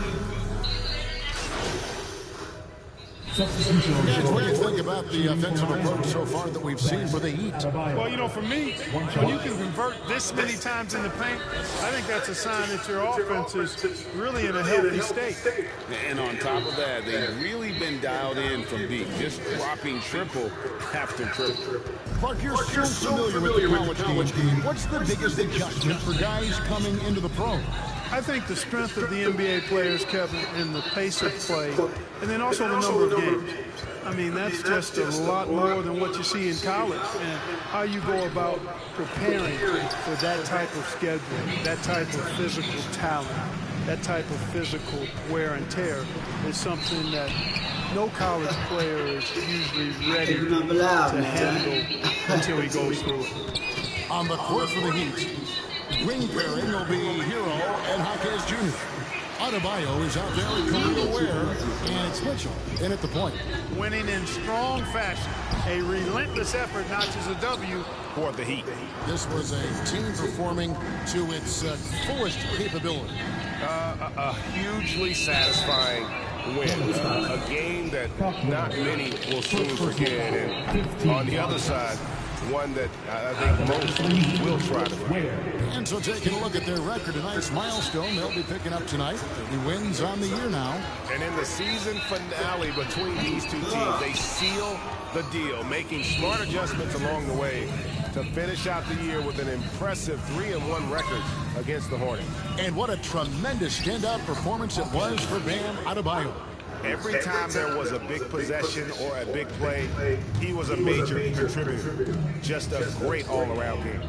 Guys, what do you think about the offensive approach so far that we've seen for the Heat? Well, you know, for me, when you can convert this many times in the paint, I think that's a sign that your offense is really in a healthy state. And on top of that, they've really been dialed in from deep, just dropping triple after triple. Clark, you're so familiar with the college game. What's the biggest adjustment for guys coming into the pros? I think the strength of the NBA players, Kevin, and the pace of play, and then also the number of games. I mean, that's just a lot more than what you see in college. And how you go about preparing for that type of schedule, that type of physical talent, that type of physical wear and tear is something that no college player is usually ready to handle until he goes through it. On the court for the Heat, wing pairing will be Hero and Jaquez Jr. Adebayo is out there at career wear, and it's Mitchell in at the point. Winning in strong fashion. A relentless effort notches a W for the Heat. This was a team performing to its fullest capability. A hugely satisfying win. A game that not many will soon forget. And on the other side, one that I think most will try to forget. And so taking a look at their record, tonight's milestone they'll be picking up tonight. The wins on the year now. And in the season finale between these two teams, they seal the deal, making smart adjustments along the way to finish out the year with an impressive 3-1 record against the Hornets. And what a tremendous standout performance it was for Bam Adebayo. Every time there was a big possession or a big play, he was a major contributor. Just a great all-around game.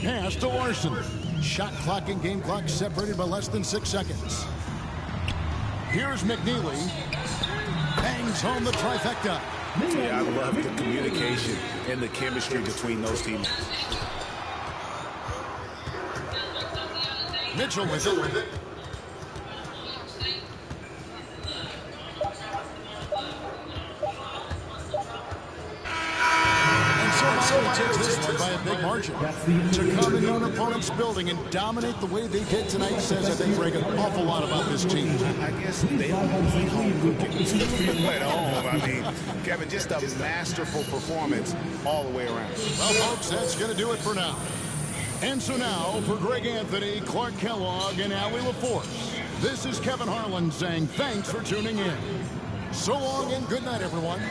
Pass to Larson. Shot clock and game clock separated by less than 6 seconds. Here's McNeely. Bangs home the trifecta. Yeah, I love the communication and the chemistry between those teams. Mitchell with it. Takes this one by a big margin. To come into an opponent's building and dominate the way they did tonight says, I think, Greg, an awful lot about this team. I guess they don't eat home cookies at home. I mean, Kevin, just a masterful performance all the way around. Well, folks, that's going to do it for now. And so now, for Greg Anthony, Clark Kellogg, and Allie LaForce, this is Kevin Harlan saying thanks for tuning in. So long and good night, everyone.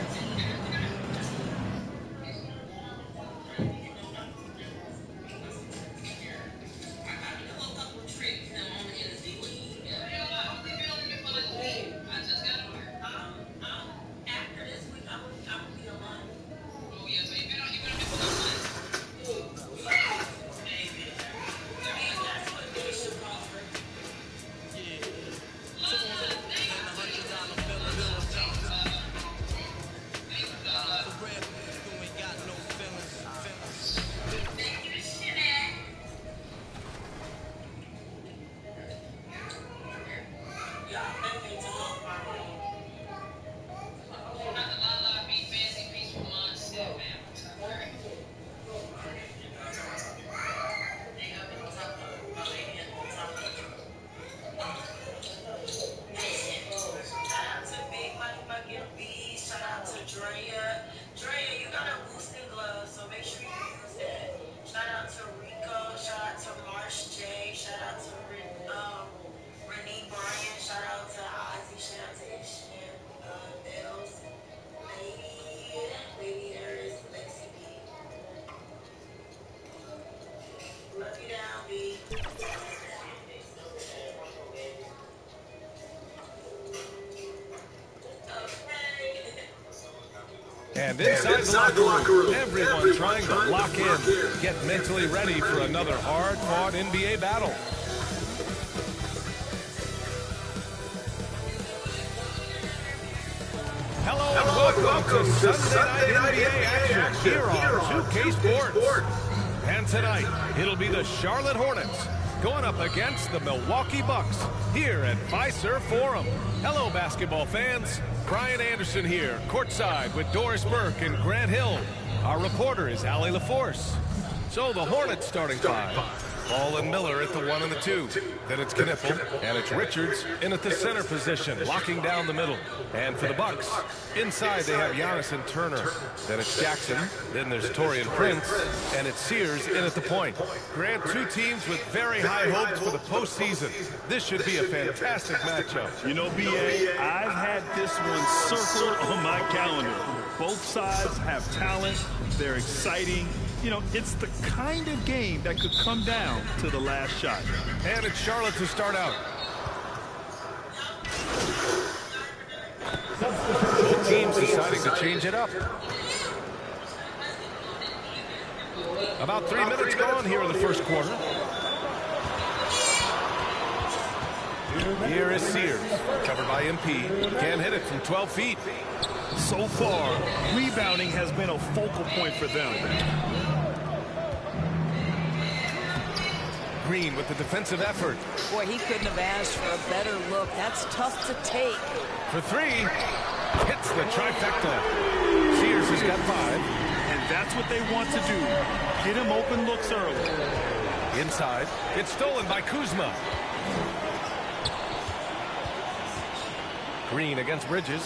And inside the locker room, everyone trying to lock in, get mentally ready for another hard-fought NBA battle. Hello and welcome to Sunday Night NBA action here on 2K Sports. And tonight, it'll be the Charlotte Hornets going up against the Milwaukee Bucks here at Fiserv Forum. Hello, basketball fans. Brian Anderson here, courtside with Doris Burke and Grant Hill. Our reporter is Allie LaForce. So the Hornets starting five. Ball and Miller at the 1 and the 2. Then it's Kniffel, and it's Richards in at the center position, locking down the middle. And for the Bucks, inside they have Giannis and Turner. Then it's Jackson. Then there's Taurean Prince, and it's Sears in at the point. Grant, two teams with very high hopes for the postseason. This should be a fantastic matchup. You know, B.A., I've had this one circled on my calendar. Both sides have talent. They're exciting. You know, it's the kind of game that could come down to the last shot. And it's Charlotte to start out. Both teams deciding to change it up. About 3 minutes gone here in the first quarter. Here is Sears, covered by MP. Can't hit it from 12 feet. So far, rebounding has been a focal point for them. Green with the defensive effort. Boy, he couldn't have asked for a better look. That's tough to take. For three, hits the trifecta. Sears has got 5. And that's what they want to do. Get him open looks early. Inside, it's stolen by Kuzma. Green against Bridges.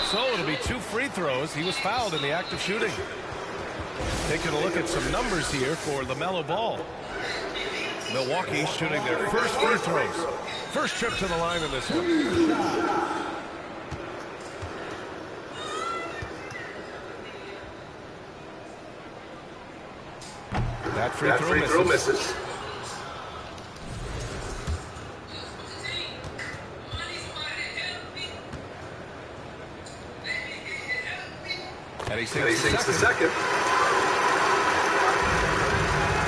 So it'll be 2 free throws. He was fouled in the act of shooting. Taking a look at some numbers here for LaMelo Ball. Milwaukee shooting their first free throws. First trip to the line in this one. That free throw misses. And he sinks the second.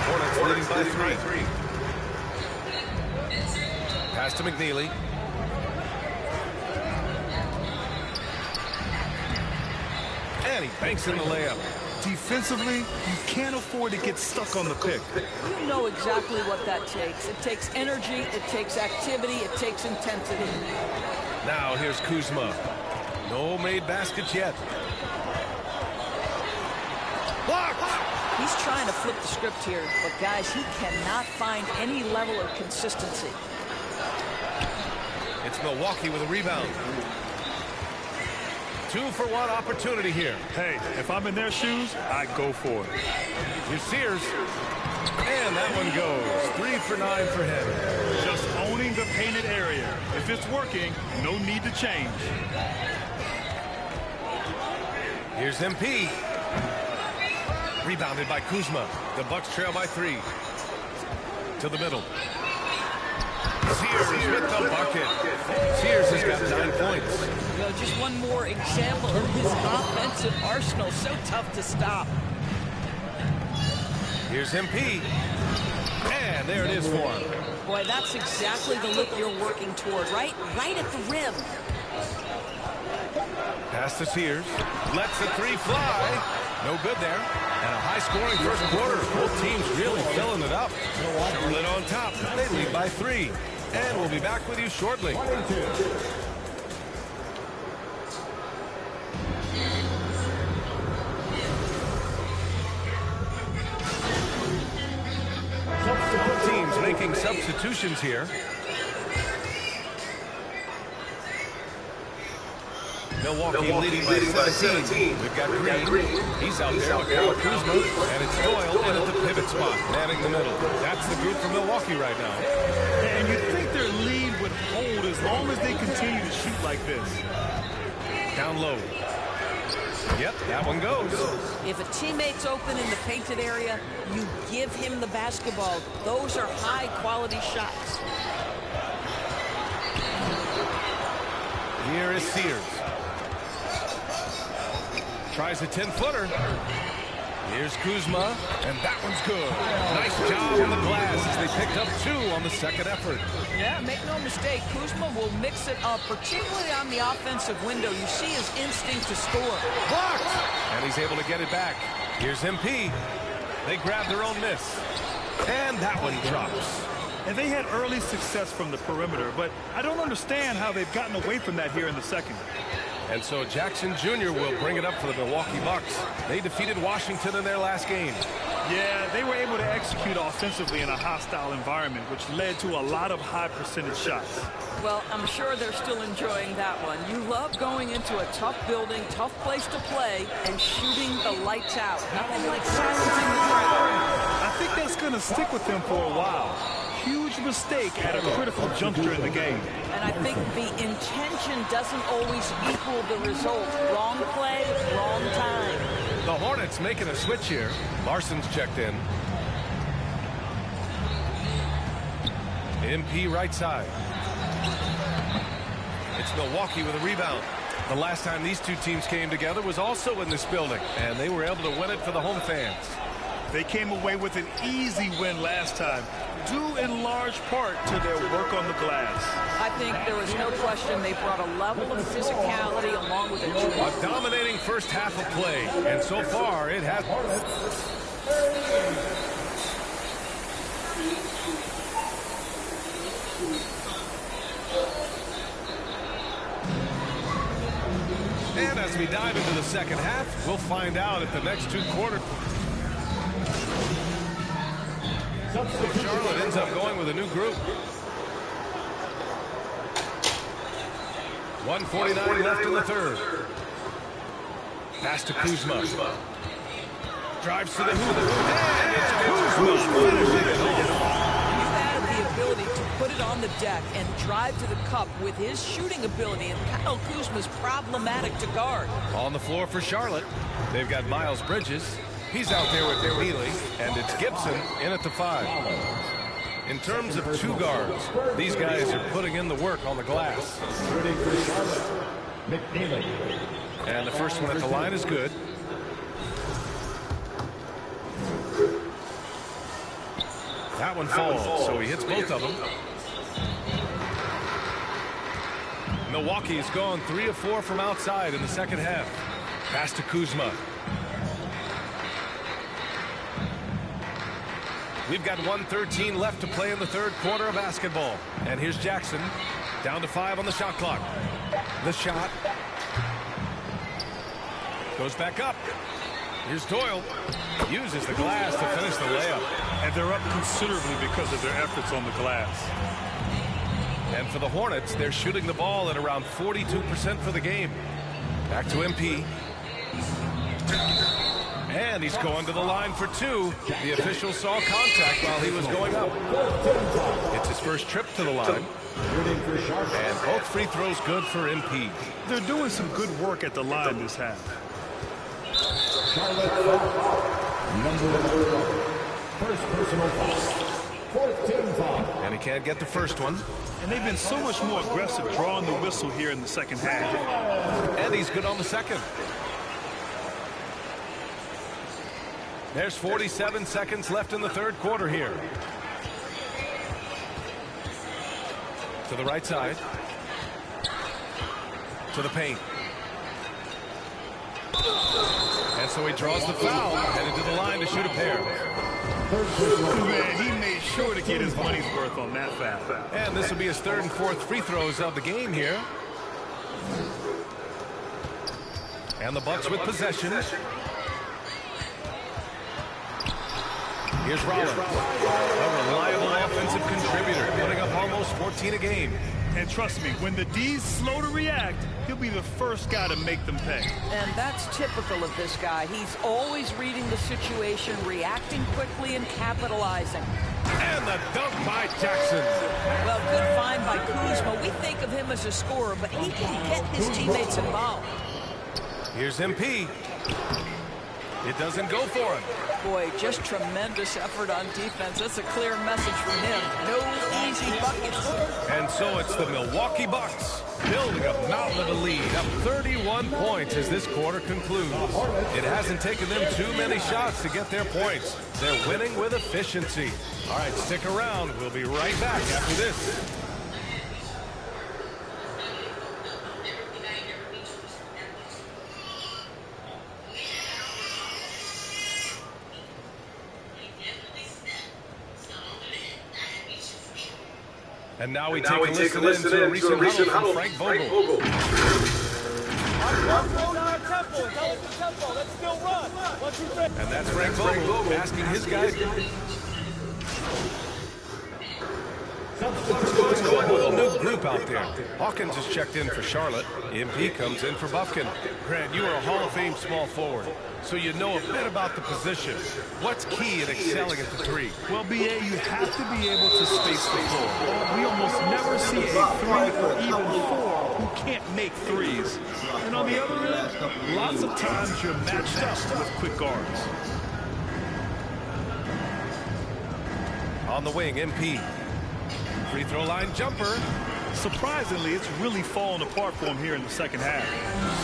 Hornets leading by 3. Pass to McNeely. And he banks in the layup. Defensively, you can't afford to get stuck on the pick. You know exactly what that takes. It takes energy, it takes activity, it takes intensity. Now here's Kuzma. No made baskets yet. Blocked! He's trying to flip the script here, but guys, he cannot find any level of consistency. It's Milwaukee with a rebound. 2-for-1 opportunity here. Hey, if I'm in their shoes, I go for it. Here's Sears. And that one goes. 3 for 9 for him. Just owning the painted area. If it's working, no need to change. Here's MP. Rebounded by Kuzma. The Bucks trail by 3. To the middle. Sears with the bucket. Sears has got 9 points. You know, just one more example of his offensive arsenal. So tough to stop. Here's MP. And there it is for him. Boy, that's exactly the look you're working toward, right? Right at the rim. Pass to Sears. Lets the 3 fly. No good there. And a high-scoring first quarter. Both teams really filling it up. Charlotte on top. They lead by 3. And we'll be back with you shortly. Both teams making substitutions here. Milwaukee leading by 17. We've got Green. He's out there with Kyle Kuzma. And it's Doyle in at the pivot spot, manning the middle. That's the group for Milwaukee right now. And you'd think their lead would hold as long as they continue to shoot like this. Down low. Yep, that one goes. If a teammate's open in the painted area, you give him the basketball. Those are high-quality shots. Here is Sears. Tries a 10-footer. Here's Kuzma, and that one's good. Nice job on the glass as they picked up 2 on the second effort. Yeah, make no mistake, Kuzma will mix it up, particularly on the offensive window. You see his instinct to score. Blocked! And he's able to get it back. Here's MP. They grab their own miss. And that one drops. And they had early success from the perimeter, but I don't understand how they've gotten away from that here in the second. And so Jackson Jr. will bring it up for the Milwaukee Bucks. They defeated Washington in their last game. Yeah, they were able to execute offensively in a hostile environment, which led to a lot of high percentage shots. Well, I'm sure they're still enjoying that one. You love going into a tough building, tough place to play, and shooting the lights out. Nothing like silencing the crowd. I think that's going to stick with them for a while. Huge mistake at a critical juncture in the game. And I think the intention doesn't always equal the result. Wrong play, wrong time. The Hornets making a switch here. Larson's checked in. MP right side. It's Milwaukee with a rebound. The last time these two teams came together was also in this building, and they were able to win it for the home fans. They came away with an easy win last time, due in large part to their work on the glass. I think there was no question they brought a level of physicality along with a dominating first half of play, and so far it has. And as we dive into the second half, we'll find out if the next two quarters. Charlotte ends up going with a new group. 1:49 left in the third. Pass to Kuzma. Drives to the hoop. And it's Kuzma finishing it off. He's had the ability to put it on the deck and drive to the cup with his shooting ability, and Kyle Kuzma's problematic to guard. On the floor for Charlotte, they've got Miles Bridges. He's out there with Neely, and it's Gibson in at the 5. In terms of two guards, these guys are putting in the work on the glass. And the first one at the line is good. That one falls, so he hits both of them. Milwaukee's gone 3 of 4 from outside in the second half. Pass to Kuzma. We've got 1:13 left to play in the third quarter of basketball. And here's Jackson, down to 5 on the shot clock. The shot. Goes back up. Here's Doyle. Uses the glass to finish the layup. And they're up considerably because of their efforts on the glass. And for the Hornets, they're shooting the ball at around 42% for the game. Back to MP. And he's going to the line for 2. The official saw contact while he was going up. It's his first trip to the line. And both free throws good for MP. They're doing some good work at the line this half. First personal foul. 14th foul. And he can't get the first one. And they've been so much more aggressive drawing the whistle here in the second half. And he's good on the second. There's 47 seconds left in the third quarter here. To the right side. To the paint. And so he draws the foul, headed to the line to shoot a pair. Man, he made sure to get his money's worth on that foul. And this will be his third and fourth free throws of the game here. And the Bucks with possession. Here's Rollins, a reliable offensive contributor, putting up almost 14 a game. And trust me, when the D's slow to react, he'll be the first guy to make them pay. And that's typical of this guy. He's always reading the situation, reacting quickly, and capitalizing. And the dunk by Jackson. Well, good find by Kuzma. We think of him as a scorer, but he can get his teammates involved. Here's MP. It doesn't go for him. Boy, just tremendous effort on defense. That's a clear message from him. No easy buckets. And so it's the Milwaukee Bucks building a mountain of a lead, up 31 points as this quarter concludes. It hasn't taken them too many shots to get their points. They're winning with efficiency. All right, stick around. We'll be right back after this. And now we take a listen to a recent huddle from Frank Vogel. And that's Frank Vogel asking his guys. A whole new group out there. Hawkins is checked in for Charlotte. MP comes in for Bufkin. Grant, you are a Hall of Fame small forward, so you know a bit about the position. What's key in excelling at the three? Well, BA, you have to be able to space the floor. We almost never see a 3 or even 4 who can't make threes. And on the other end, lots of times you're matched up with quick guards. On the wing, MP. Free throw line jumper. Surprisingly, it's really fallen apart for him here in the second half.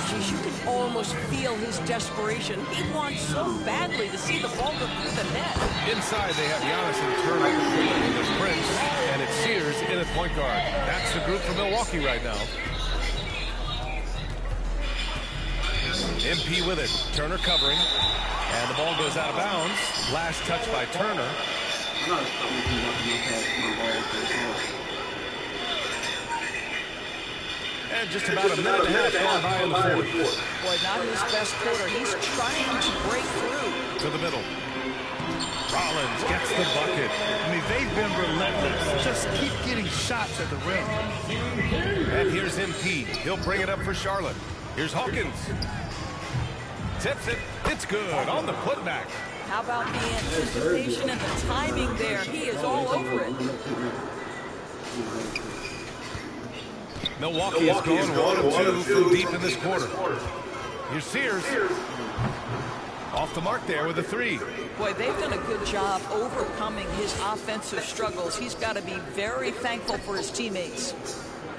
Geez, you can almost feel his desperation. He wants so badly to see the ball go through the net. Inside, they have Giannis and Turner. There's Prince, and it's Sears in at point guard. That's the group for Milwaukee right now. MP with it. Turner covering. And the ball goes out of bounds. Last touch by Turner. And just about a minute and a half gone by in the fourth. Boy, not his best quarter. He's trying to break through. To the middle. Rollins gets the bucket. I mean, they've been relentless. Just keep getting shots at the rim. And here's MP. He'll bring it up for Charlotte. Here's Hawkins. Tips it. It's good on the putback. How about the anticipation and the timing there? He is all over it. Milwaukee is going 1-2 from deep in this quarter. Here's Sears. Off the mark there with a 3. Boy, they've done a good job overcoming his offensive struggles. He's got to be very thankful for his teammates.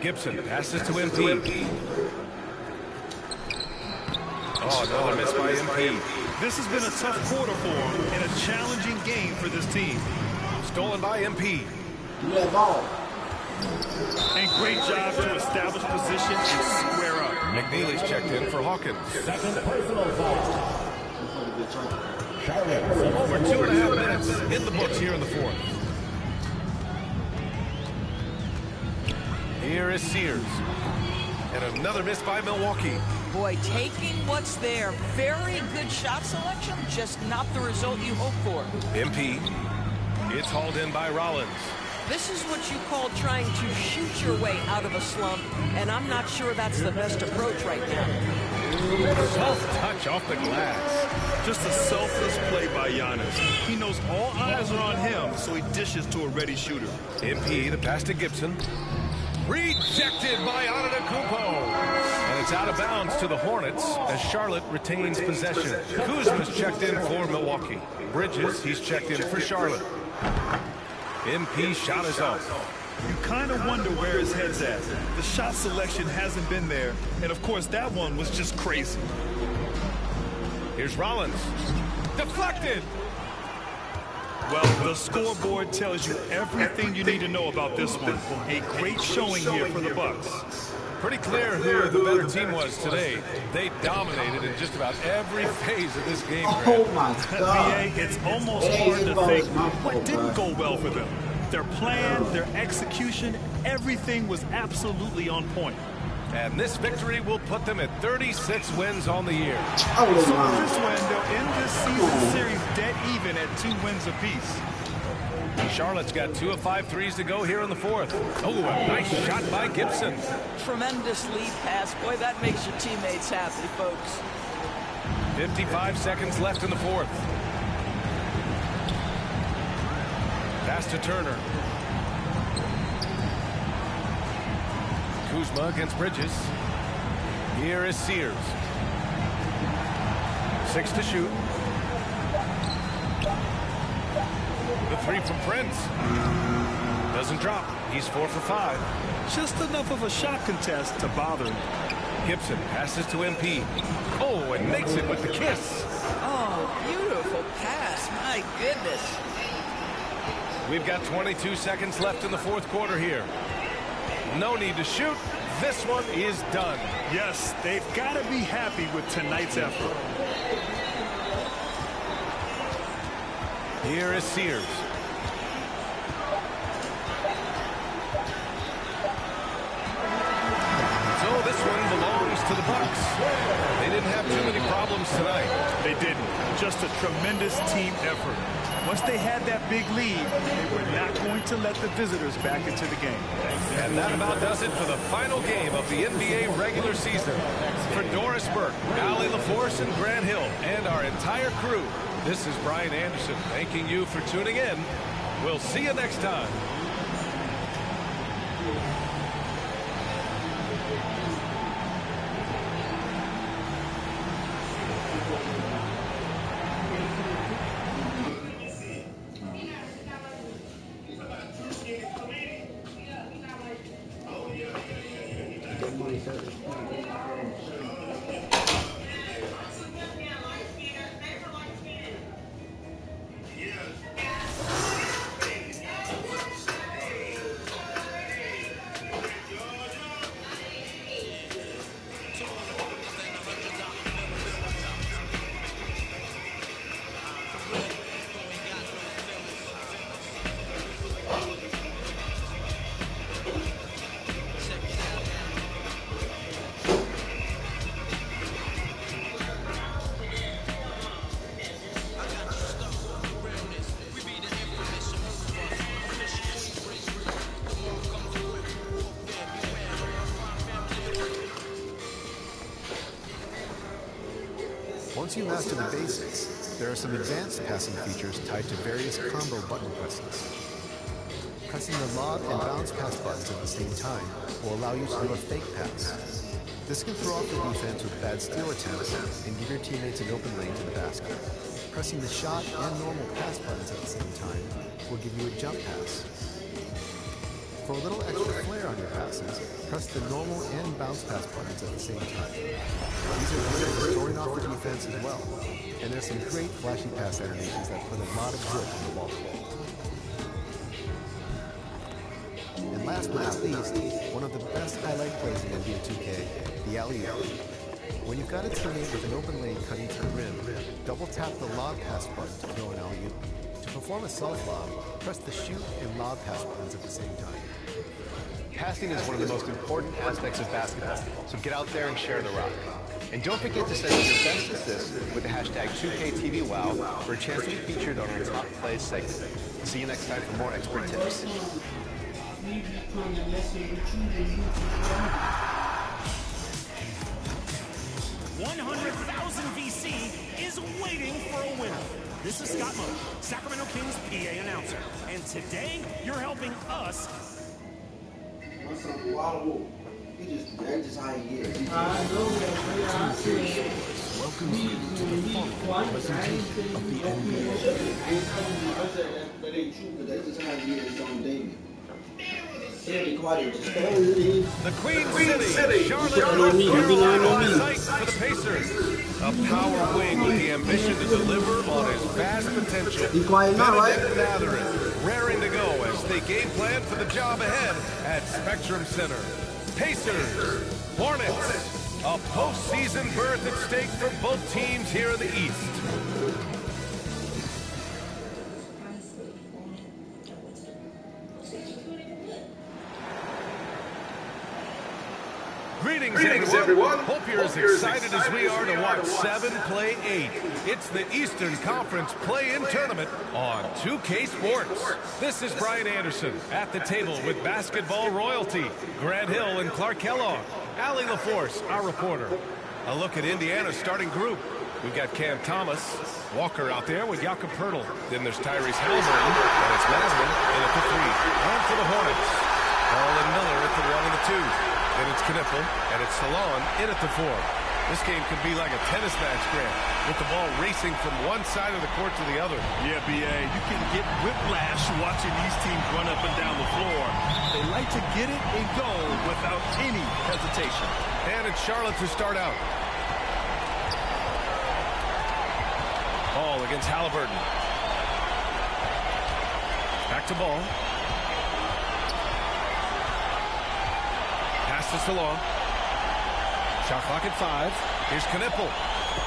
Gibson passes to MP. Oh, another miss by MP. This has been a tough quarter for him and a challenging game for this team. Stolen by MP. And great job to establish position and square up. McNeely's checked in for Hawkins. Second personal foul. Over 2.5 minutes in the books here in the fourth. Here is Sears. And another miss by Milwaukee. Boy, taking what's there. Very good shot selection, just not the result you hope for. MP. It's hauled in by Rollins. This is what you call trying to shoot your way out of a slump, and I'm not sure that's the best approach right now. Soft touch off the glass. Just a selfless play by Giannis. He knows all eyes are on him, so he dishes to a ready shooter. MP, the pass to Gibson. Rejected by Antetokounmpo. And it's out of bounds to the Hornets as Charlotte retains possession. Kuzma's checked in for Milwaukee. Bridges, he's checked in for Charlotte. MP shot is off. You kind of wonder where his head's at. The shot selection hasn't been there, and of course that one was just crazy. Here's Rollins. Deflected. Well, the scoreboard tells you everything you need to know about this one. A great showing here for the Bucks. Pretty clear who the better team was today. They dominated in just about every phase of this game. Oh my God. BA, it's almost hard to think what didn't go well for them. Their plan, their execution, everything was absolutely on point. And this victory will put them at 36 wins on the year. So with this win, they'll end this season series dead even at 2 wins apiece. Charlotte's got 2 of 5 threes to go here in the fourth. Oh, a nice shot by Gibson. Tremendous lead pass. Boy, that makes your teammates happy, folks. 55 seconds left in the fourth. Pass to Turner. Kuzma against Bridges. Here is Sears. 6 to shoot. The 3 from Prince. Doesn't drop. He's 4 for 5. Just enough of a shot contest to bother him. Gibson passes to MP. Oh, and makes it with the kiss. Oh, beautiful pass. My goodness. We've got 22 seconds left in the fourth quarter here. No need to shoot. This one is done. Yes, they've got to be happy with tonight's effort. Here is Sears. So this one belongs to for the Bucks. They didn't have too many problems tonight. They didn't. Just a tremendous team effort. Once they had that big lead, they were not going to let the visitors back into the game. And that about does it for the final game of the NBA regular season. For Doris Burke, Allie LaForce, and Grant Hill, and our entire crew, this is Brian Anderson thanking you for tuning in. We'll see you next time. Once you master the basics, there are some advanced passing features tied to various combo button presses. Pressing the lob and bounce pass buttons at the same time will allow you to do a fake pass. This can throw off the defense with bad steal attempts and give your teammates an open lane to the basket. Pressing the shot and normal pass buttons at the same time will give you a jump pass. For a little extra flair on your passes, press the normal and bounce pass buttons at the same time. These are great for throwing off the defense as well. And there's some great flashy pass animations that put a lot of grip on the ball. And last but not least, one of the best highlight plays in NBA 2K, the alley-oop. When you've got a teammate with an open lane cutting to the rim, double tap the lob pass button to throw an alley-oop. To perform a self-lob, press the shoot and lob pass buttons at the same time. Passing is one of the most important aspects of basketball, so get out there and share the rock. And don't forget to send your best assist with the hashtag 2KTVWOW for a chance to be featured on our Top Plays segment. See you next time for more expert tips. 100,000 VC is waiting for a winner. This is Scott Moe, Sacramento Kings PA announcer. And today, you're helping us. Welcome you to the following presentation of the NBA. The Queen City, Charlotte, North Carolina on site for the Pacers. A power wing with the ambition to deliver on his vast potential. Benedict Mathurin, raring to go as they game plan for the job ahead at Spectrum Center. Pacers, Hornets, a postseason berth at stake for both teams here in the East. Greetings, everyone. Hope you're as excited as we are to watch 7 play 8. It's the Eastern Conference play-in tournament on 2K Sports. This is Brian Anderson at the table with basketball royalty, Grant Hill and Clark Kellogg, Allie LaForce, our reporter. A look at Indiana's starting group. We've got Cam Thomas, Walker out there with Jakob Poeltl. Then there's Tyrese Halliburton, and it's Mathurin in at the 3. And for the Hornets, Paul and Miller at the 1 and the 2. Then it's Knipple, and it's Salon in at the 4. This game could be like a tennis match, Grant, with the ball racing from one side of the court to the other. Yeah, B.A., you can get whiplash watching these teams run up and down the floor. They like to get it and go without any hesitation. And it's Charlotte to start out. Ball against Halliburton. Back to Ball. Pass to Salon. Shot clock at 5. Here's Knipple.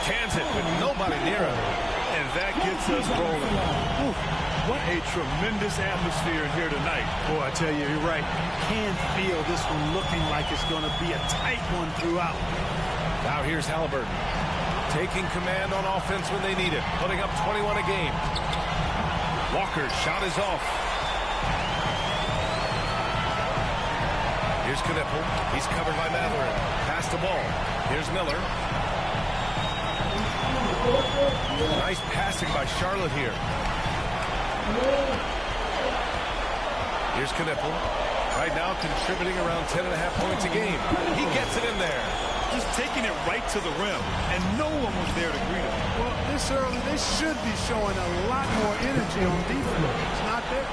Cans it with nobody near him. And that gets us rolling. Ooh, what a tremendous atmosphere in here tonight. Boy, I tell you, you're right. You can feel this one looking like it's going to be a tight one throughout. Now here's Halliburton. Taking command on offense when they need it. Putting up 21 a game. Walker's shot is off. Here's Knipple. He's covered by Matherin. Pass the ball. Here's Miller. Nice passing by Charlotte here. Here's Knipple. Right now contributing around 10.5 points a game. He gets it in there. Just taking it right to the rim, and no one was there to greet him. Well, this early, they should be showing a lot more energy on defense. It's not there.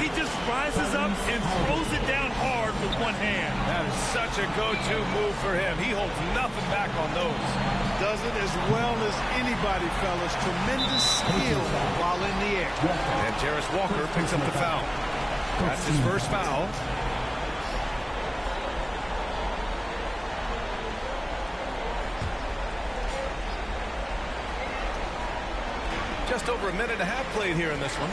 He just rises up and throws it down hard with one hand. That is such a go-to move for him. He holds nothing back on those. Does it as well as anybody, fellas. Tremendous skill while in the air. And Jarris Walker picks up the foul. That's his first foul. Just over a minute and a half played here in this one.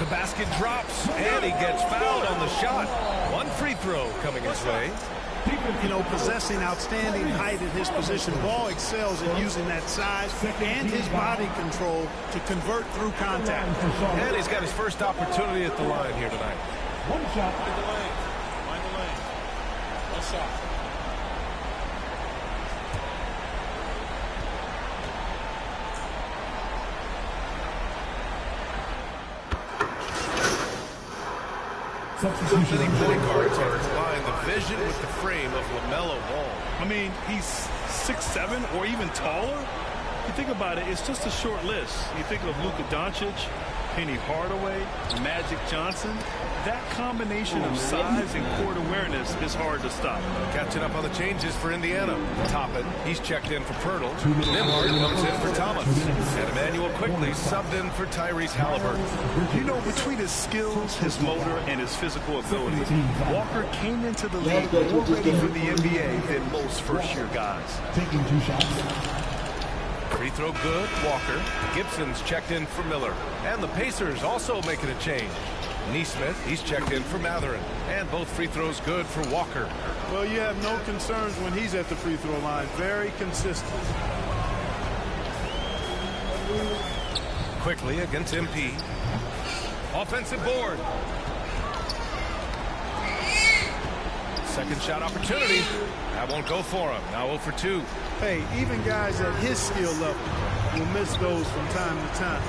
The basket drops, and he gets fouled on the shot. One free throw coming his way. You know, possessing outstanding height at his position, Ball excels in using that size and his body control to convert through contact. And he's got his first opportunity at the line here tonight. One shot. Mind the lane. Mind the lane. One shot. Many point guards have combined the vision with the frame of LaMelo Ball. I mean, he's 6'7" or even taller. You think about it, it's just a short list. You think of Luka Doncic, Penny Hardaway, Magic Johnson. That combination of size and court awareness is hard to stop. Catching up on the changes for Indiana. Toppin, he's checked in for Pirtle. Nembhard comes in for Thomas. And Emmanuel quickly subbed in for Tyrese Halliburton. You know, between his skills, his motor, and his physical ability, Walker came into the league more ready for the NBA than most first-year guys. Taking 2 shots. Free throw good, Walker. Gibson's checked in for Miller. And the Pacers also making a change. Neesmith, he's checked in for Matherin. And both free throws good for Walker. Well, you have no concerns when he's at the free throw line. Very consistent. Quickly against MP. Offensive board. Second shot opportunity. That won't go for him. Now 0 for 2. Hey, even guys at his skill level will miss those from time to time.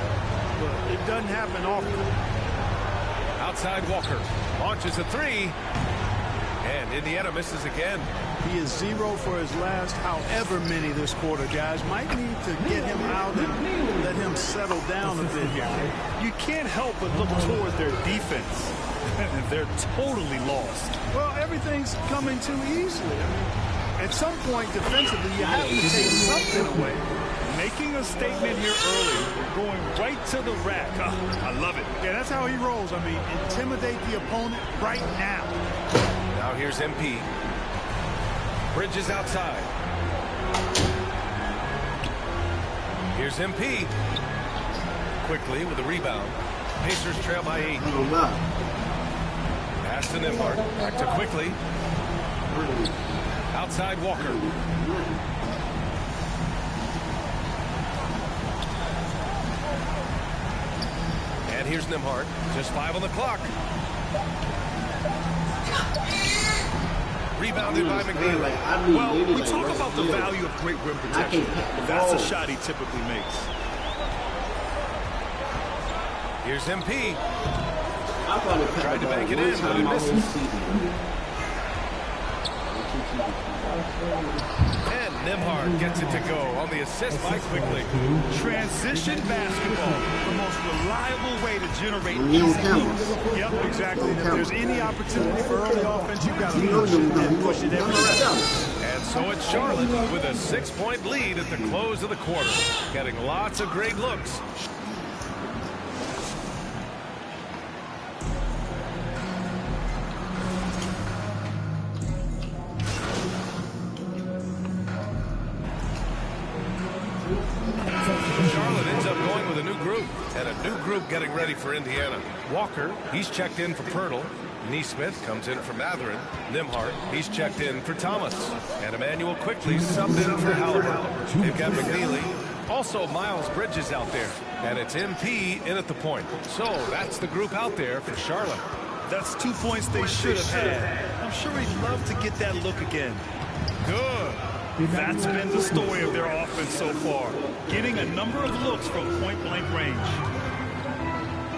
But it doesn't happen often. Outside Walker. Launches a 3. And Indiana misses again. He is 0 for his last however many this quarter, guys. Might need to get him out and let him settle down a bit here. You can't help but look toward their defense. They're totally lost. Well, everything's coming too easily. At some point defensively, you have to take something away. Making a statement here early, going right to the rack. I love it. Yeah, that's how he rolls. I mean, intimidate the opponent right now. Now here's MP. Bridges outside. Here's MP. Quickly with a rebound. Pacers trail by 8. Pass to Nembhard. Back to Quickly. Outside Walker. And here's Nembhard. Just 5 on the clock. Rebounded by McNeely. Well, we talk about the value of great rim protection. That's a shot he typically makes. Here's MP. Tried to bank it in, but it misses. And Nembhard gets it to go on the assist by Quickly. Transition basketball, the most reliable way to generate easy looks. Yep, exactly. And if there's any opportunity for early offense, you've got to push it and push it every step. And so it's Charlotte with a 6-point lead at the close of the quarter. Getting lots of great looks. Charlotte ends up going with a new group, and a new group getting ready for Indiana. Walker, he's checked in for Pirtle. Neesmith comes in for Matherin. Nimhart, he's checked in for Thomas. And Emmanuel quickly subbed in for Halliburton. They've got McNeely. Also, Miles Bridges out there. And it's MP in at the point. So that's the group out there for Charlotte. That's 2 points they should have had. I'm sure he'd love to get that look again. Good. That's been the story of their offense so far. Getting a number of looks from point-blank range.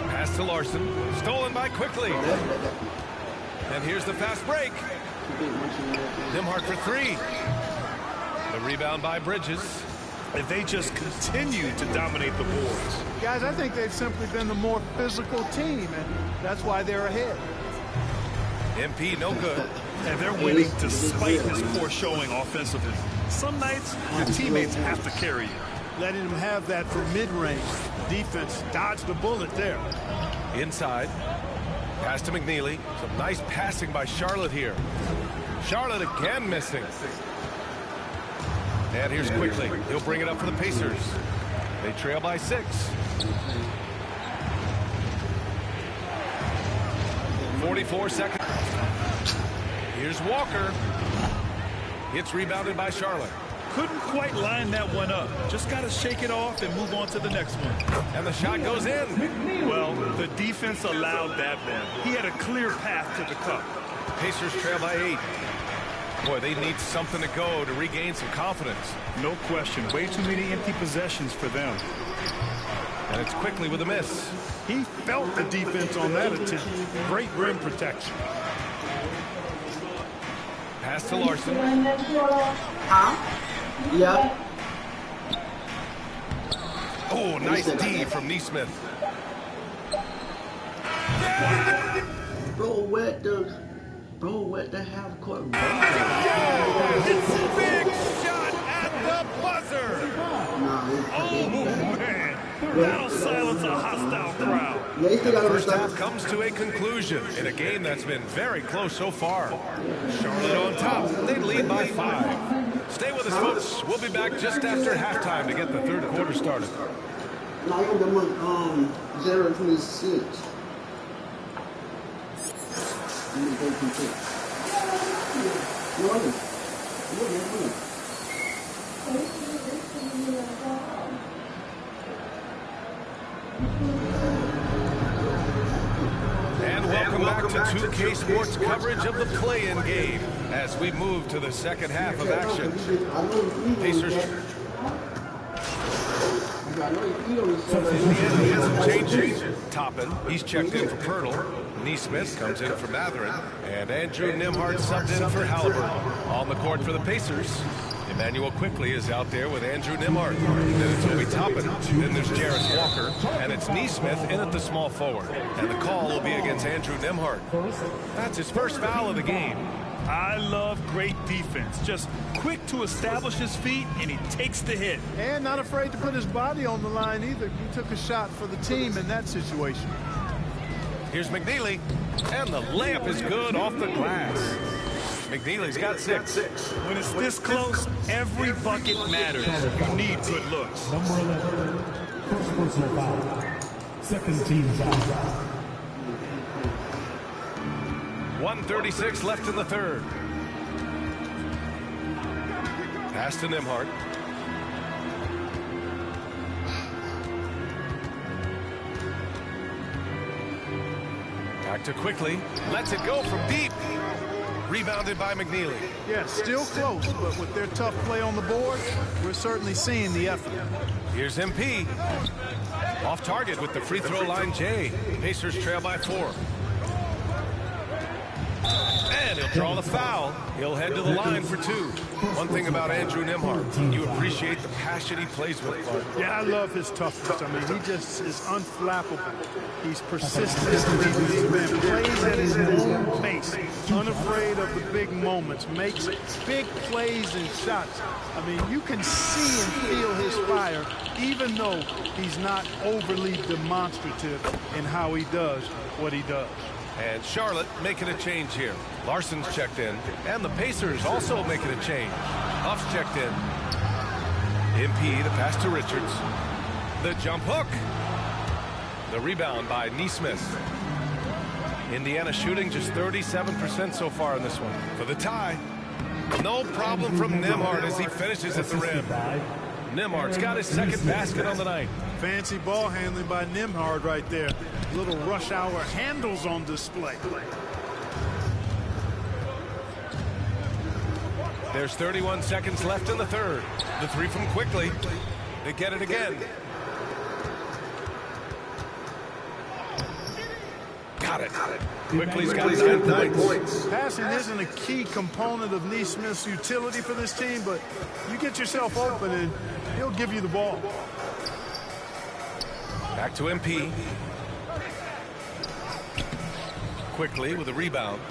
Pass to Larson. Stolen by Quickly. And here's the fast break. Nimhart for three. The rebound by Bridges. If they just continue to dominate the boards. Guys, I think they've simply been the more physical team, and that's why they're ahead. MP no good. And they're winning despite this poor showing offensively. Some nights, your teammates have to carry you. Letting them have that from mid-range. Defense dodged the bullet there. Inside. Pass to McNeely. Some nice passing by Charlotte here. Charlotte again missing. And here's Quickly. He'll bring it up for the Pacers. They trail by 6. 44 seconds. Here's Walker. It's rebounded by Charlotte. Couldn't quite line that one up. Just got to shake it off and move on to the next one. And the shot goes in. Well, the defense allowed that one. He had a clear path to the cup. Pacers trail by 8. Boy, they need something to go to regain some confidence. No question. Way too many empty possessions for them. And it's Quickly with a miss. He felt the defense on that attempt. Great rim protection. Pass to Larson. Yeah. Oh, nice D from Neesmith. Bro, wet the half court. It's a big shot at the buzzer. Oh, man. That'll silence a hostile crowd. The first half comes to a conclusion in a game that's been very close so far. Charlotte on top. They lead by 5. Stay with us, folks. We'll be back just after halftime to get the third quarter started. No, I want 0-26. And welcome back to 2K Sports coverage of the play-in game as we move to the second half of action. Pacers. Some changes. Toppin, he's checked in for Pirtle. Neesmith comes in for Matherin. And Andrew Nimhart subbed in for Halliburton. On the court for the Pacers. Emmanuel Quickly is out there with Andrew Nimhart. Then it's Obi Toppin. Then there's Jarris Walker. And it's Neesmith in at the small forward. And the call will be against Andrew Nimhart. That's his first foul of the game. I love great defense. Just quick to establish his feet, and he takes the hit. And not afraid to put his body on the line either. He took a shot for the team in that situation. Here's McNeely. And the layup is good off the glass. McNeely's got 6. When it's this close, every bucket matters. You need good looks. Number 11, first personal foul. Second team foul. 1:36 left in the third. Pass to Nimhart. Back to Quickly. Lets it go from deep. Rebounded by McNeely. Yeah, still close, but with their tough play on the board, we're certainly seeing the effort. Here's MP. Off target with the free throw line J. Pacers trail by 4. And he'll draw the foul. He'll head to the line for 2. One thing about Andrew Nimhart, you appreciate the passion he plays with, Clark. Yeah, I love his toughness. I mean, he just is unflappable. He's persistent. He plays at his own pace, unafraid of the big moments, makes big plays and shots. I mean, you can see and feel his fire, even though he's not overly demonstrative in how he does what he does. And Charlotte making a change here. Larson's checked in. And the Pacers also making a change. Huff's checked in. MP, the pass to Richards. The jump hook. The rebound by Neesmith. Indiana shooting just 37% so far in this one. For the tie. No problem from Nembhard as he finishes at the rim. Nembhard's got his second basket on the night. Fancy ball handling by Nembhard right there. Little rush hour handles on display. There's 31 seconds left in the third. The three from Quickly. They get it again. Got it. Quickly's got 9 points. Passing isn't a key component of Neesmith's utility for this team, but you get yourself open and he'll give you the ball. Back to MP. Quickly with a rebound.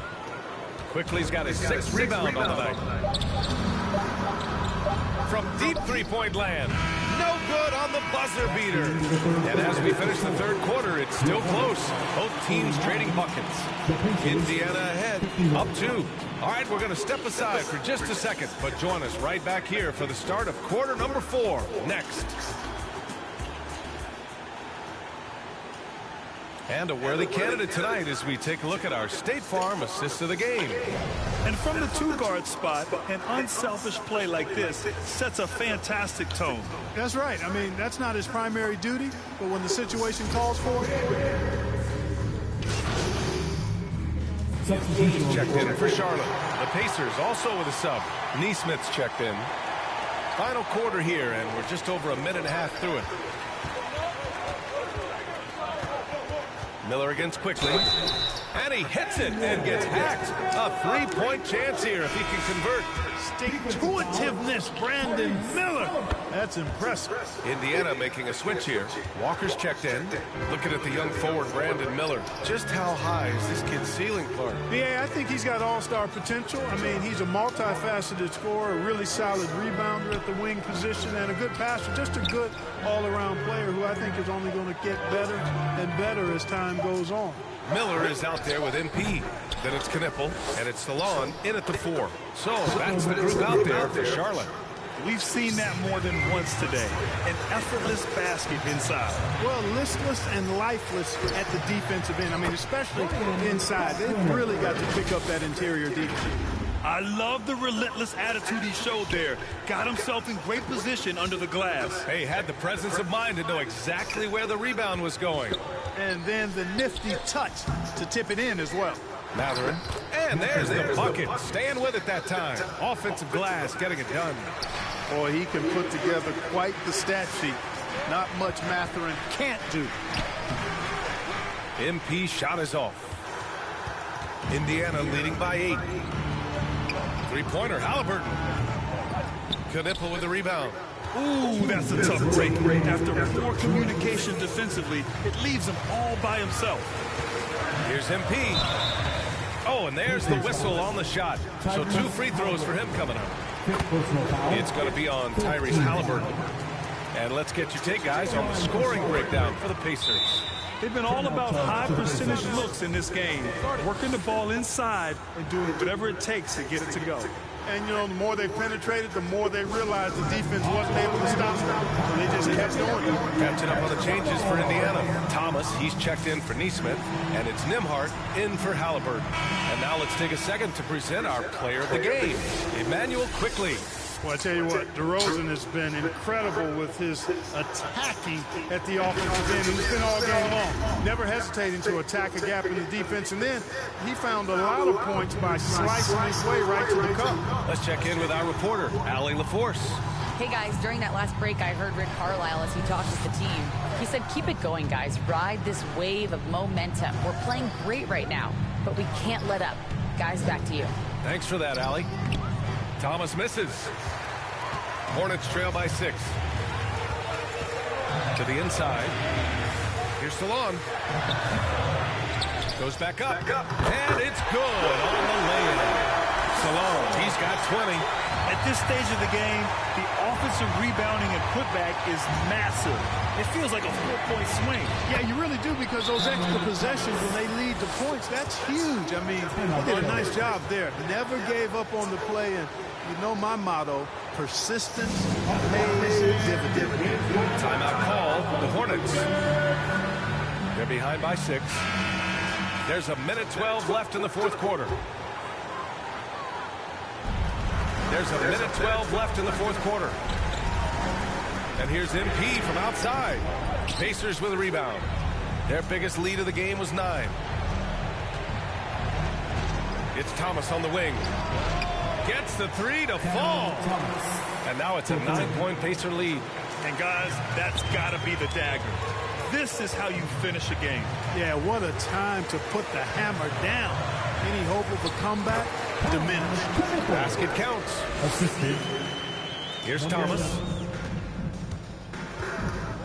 Quickly's got his 6th rebound on the night. From deep three-point land. No good on the buzzer beater. And as we finish the third quarter, it's still close. Both teams trading buckets. Indiana ahead, up 2. All right, we're going to step aside for just a second, but join us right back here for the start of quarter number 4 next. And a worthy candidate tonight as we take a look at our State Farm assist of the game. And from the 2-guard spot, an unselfish play like this sets a fantastic tone. That's right. I mean, that's not his primary duty, but when the situation calls for it. Checked in for Charlotte. The Pacers also with a sub. Neesmith's checked in. Final quarter here, and we're just over a minute and a half through it. Miller against Quickly. And he hits it and gets hacked. A 3-point chance here if he can convert. Stick-to-itiveness, Brandon Miller. That's impressive. Indiana making a switch here. Walker's checked in. Looking at the young forward, Brandon Miller. Just how high is this kid's ceiling, Clark? Yeah, I think he's got all-star potential. I mean, he's a multifaceted scorer, a really solid rebounder at the wing position, and a good passer. Just a good all-around player who I think is only going to get better and better as time goes on. Miller is out there with MP. Then it's Knipple, and it's Salon in at the 4. So that's the group out there for Charlotte. We've seen that more than once today. An effortless basket inside. Well, listless and lifeless at the defensive end. I mean, especially inside. They've really got to pick up that interior defense. I love the relentless attitude he showed there. Got himself in great position under the glass. Hey, had the presence of mind to know exactly where the rebound was going. And then the nifty touch to tip it in as well. Matherin. And there's the bucket. Staying with it that time. Offensive glass, getting it done. Boy, he can put together quite the stat sheet. Not much Matherin can't do. MP shot is off. Indiana leading by 8. Three-pointer, Halliburton. Knipple with the rebound. Ooh, that's a tough break. After poor communication defensively, it leaves him all by himself. Here's MP. Oh, and there's the whistle on the shot. So 2 free throws for him coming up. It's going to be on Tyrese Halliburton. And let's get your take, guys, on the scoring breakdown for the Pacers. They've been all about high percentage looks in this game, working the ball inside and doing whatever it takes to get it to go. And, you know, the more they penetrated, the more they realized the defense wasn't able to stop them. So they just kept doing it. Catching up on the changes for Indiana. Thomas, he's checked in for Neesmith, and it's Nembhard in for Halliburton. And now let's take a second to present our player of the game, Emmanuel Quickly. Well, I tell you what, DeRozan has been incredible with his attacking at the offensive end. He's been all game long, never hesitating to attack a gap in the defense. And then he found a lot of points by slicing his way right to the cup. Let's check in with our reporter, Allie LaForce. Hey, guys, during that last break, I heard Rick Carlisle as he talked with the team. He said, keep it going, guys. Ride this wave of momentum. We're playing great right now, but we can't let up. Guys, back to you. Thanks for that, Allie. Thomas misses. Hornets trail by 6. To the inside. Here's Salon. Goes back up. And it's good on the layup. Salon, he's got 20. At this stage of the game, the offensive rebounding and putback is massive. It feels like a 4-point swing. Yeah, you really do, because those extra possessions, when they lead to points, that's huge. I mean, they did a nice job there. Never gave up on the play, and you know my motto, persistence pays dividends. Timeout call, the Hornets. They're behind by 6. There's a minute 12 left in the fourth quarter. There's a minute 12 left in the fourth quarter. And here's MP from outside. Pacers with a rebound. Their biggest lead of the game was 9. It's Thomas on the wing. Gets the 3 to fall. And now it's a 9-point Pacer lead. And guys, that's got to be the dagger. This is how you finish a game. Yeah, what a time to put the hammer down. Any hope of a comeback? Diminished. Basket counts. Assisted. Here's Thomas.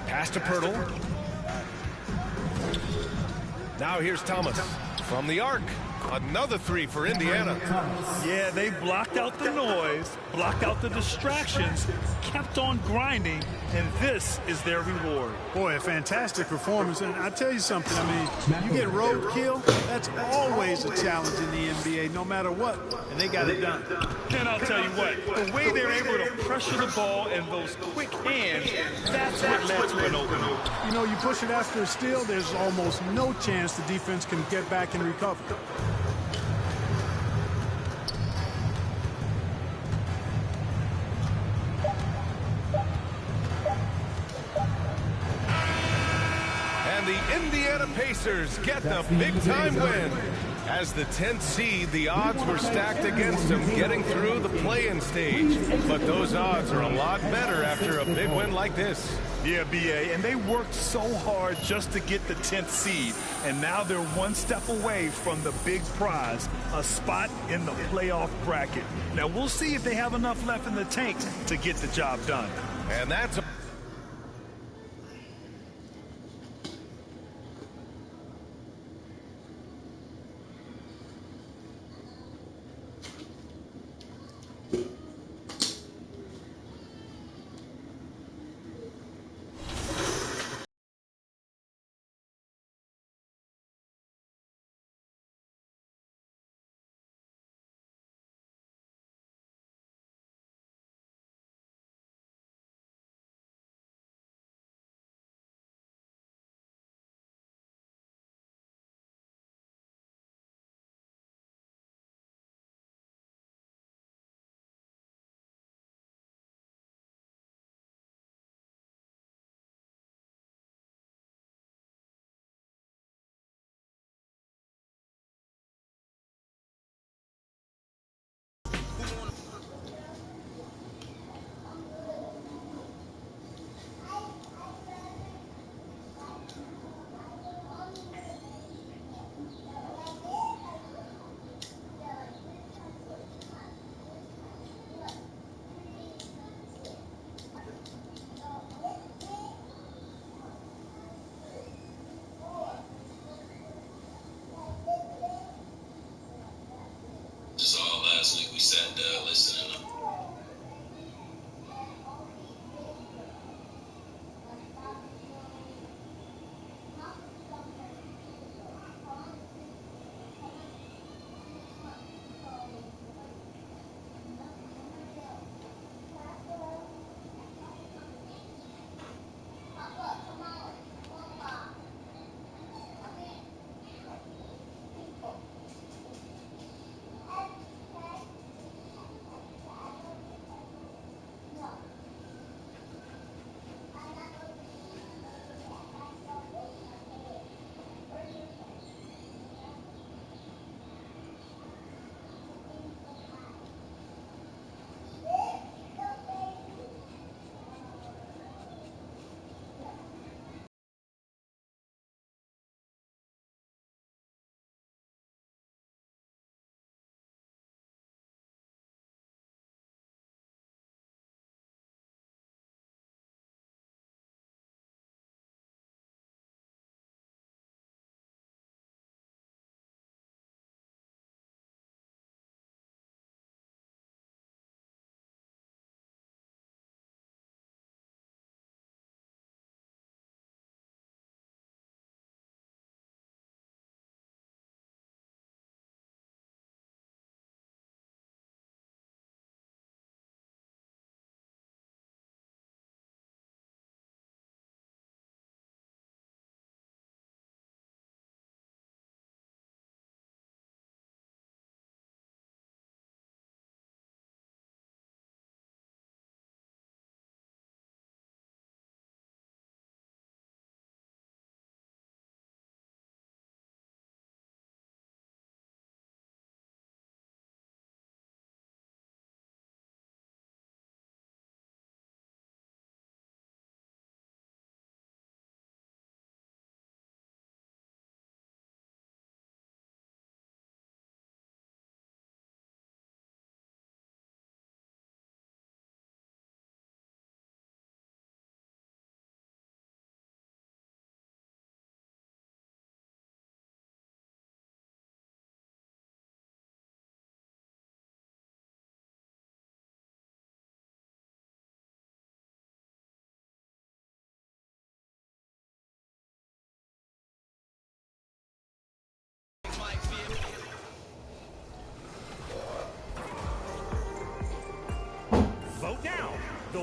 Pass to Pirtle. Now here's Thomas from the arc. Another 3 for Indiana. Yeah, they blocked out the noise, blocked out the distractions, kept on grinding, and this is their reward. Boy, a fantastic performance. And I tell you something, I mean, you get roadkill, that's always a challenge in the NBA, no matter what. And they got it done. And I'll tell you what, the way they're able to pressure the ball and those quick hands, that's what led to an opening. You know, you push it after a steal, there's almost no chance the defense can get back and recover. The Indiana Pacers get the big-time win. As the 10th seed, the odds were stacked against them getting through the play-in stage. But those odds are a lot better after a big win like this. Yeah, BA, and they worked so hard just to get the 10th seed. And now they're one step away from the big prize, a spot in the playoff bracket. Now, we'll see if they have enough left in the tank to get the job done. And that's Just all last week we sat down listening.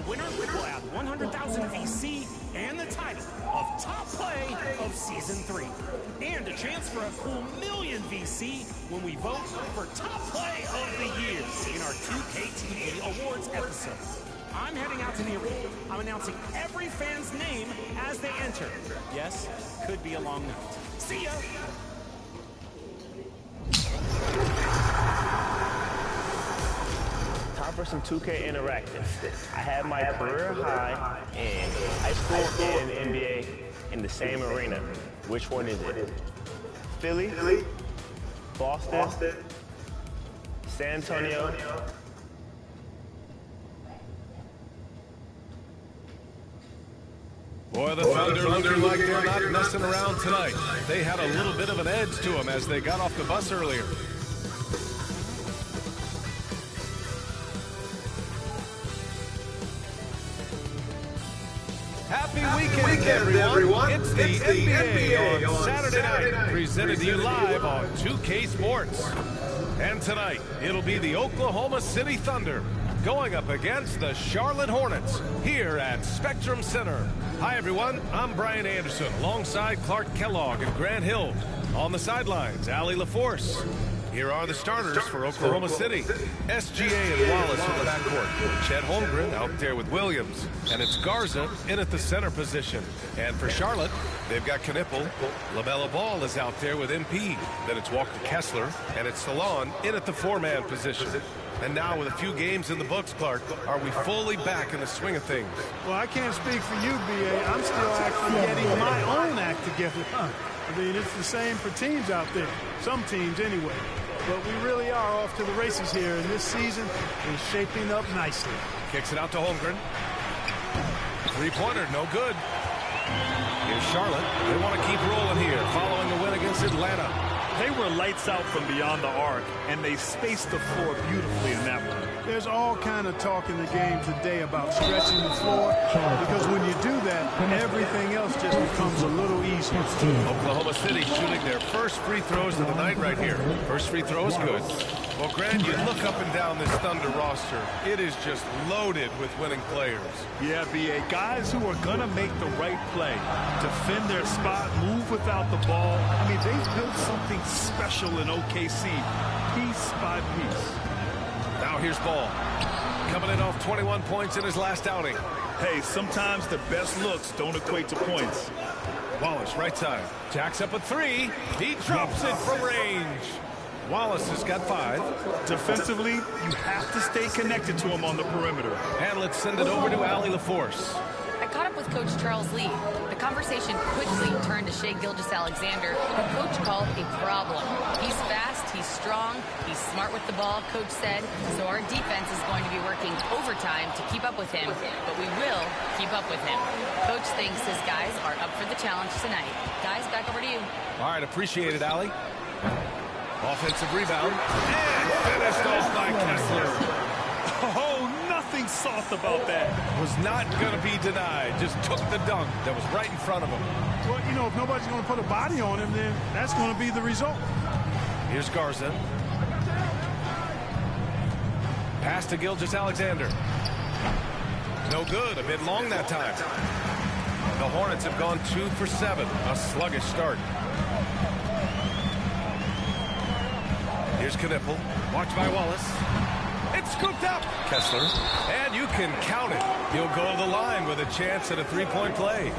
winner will add 100,000 VC and the title of Top Play of Season 3. And a chance for a cool $1 million VC when we vote for Top Play of the Year in our 2K TV Awards episode. I'm heading out to the arena. I'm announcing every fan's name as they enter. Yes, could be a long night. See ya! Time for some 2K interactive. I had my career high in high school and NBA in the same arena. Which one is it? Philly, Boston, San Antonio, Boy, the Thunder looking like they're not messing around tonight. They had a little bit of an edge to them as they got off the bus earlier. Happy weekend, everyone. It's the NBA on Saturday night, presented to you live on 2K Sports. And tonight, it'll be the Oklahoma City Thunder going up against the Charlotte Hornets here at Spectrum Center. Hi, everyone. I'm Brian Anderson alongside Clark Kellogg and Grant Hill. On the sidelines, Allie LaForce. Here are the starters for Oklahoma City. SGA and Wallace in the backcourt. Chet Holmgren out there with Williams. And it's Garza in at the center position. And for Charlotte, they've got Knipple. LaMelo Ball is out there with MP. Then it's Walker Kessler. And it's Salon in at the four-man position. And now with a few games in the books, Clark, are we fully back in the swing of things? Well, I can't speak for you, B.A. I'm still actually getting my own act together. I mean, it's the same for teams out there. Some teams anyway. But we really are off to the races here, and this season is shaping up nicely. Kicks it out to Holmgren. Three-pointer, no good. Here's Charlotte. They want to keep rolling here, following a win against Atlanta. They were lights out from beyond the arc, and they spaced the floor beautifully in that one. There's all kind of talk in the game today about stretching the floor, because when you do that, everything else just becomes a little easier. Oklahoma City shooting their first free throws of the night right here. First free throw is good. Well, Grant, you look up and down this Thunder roster. It is just loaded with winning players. Yeah, B.A. Guys who are going to make the right play, defend their spot, move without the ball. I mean, they've built something special in OKC, piece by piece. Now here's Ball. Coming in off 21 points in his last outing. Hey, sometimes the best looks don't equate to points. Wallace, right side. Jacks up a three. He drops it from range. Wallace has got 5. Defensively, you have to stay connected to him on the perimeter. And let's send it over to Allie LaForce. I caught up with Coach Charles Lee. The conversation quickly turned to Shai Gilgeous-Alexander, who Coach called a problem. He's fast, he's strong, he's smart with the ball, Coach said, so our defense is going to be working overtime to keep up with him, but we will keep up with him. Coach thinks his guys are up for the challenge tonight. Guys, back over to you. All right, appreciate it, Allie. Offensive rebound, and finished off by Kessler. Oh, nothing soft about that. Was not going to be denied. Just took the dunk that was right in front of him. Well, you know, if nobody's going to put a body on him, then that's going to be the result. Here's Garza. Pass to Gilgeous-Alexander. No good. A bit long that time. The Hornets have gone 2 for 7. A sluggish start. Here's Knipple. Watched by Wallace. It's scooped up. Kessler. And you can count it. He'll go to the line with a chance at a three-point play.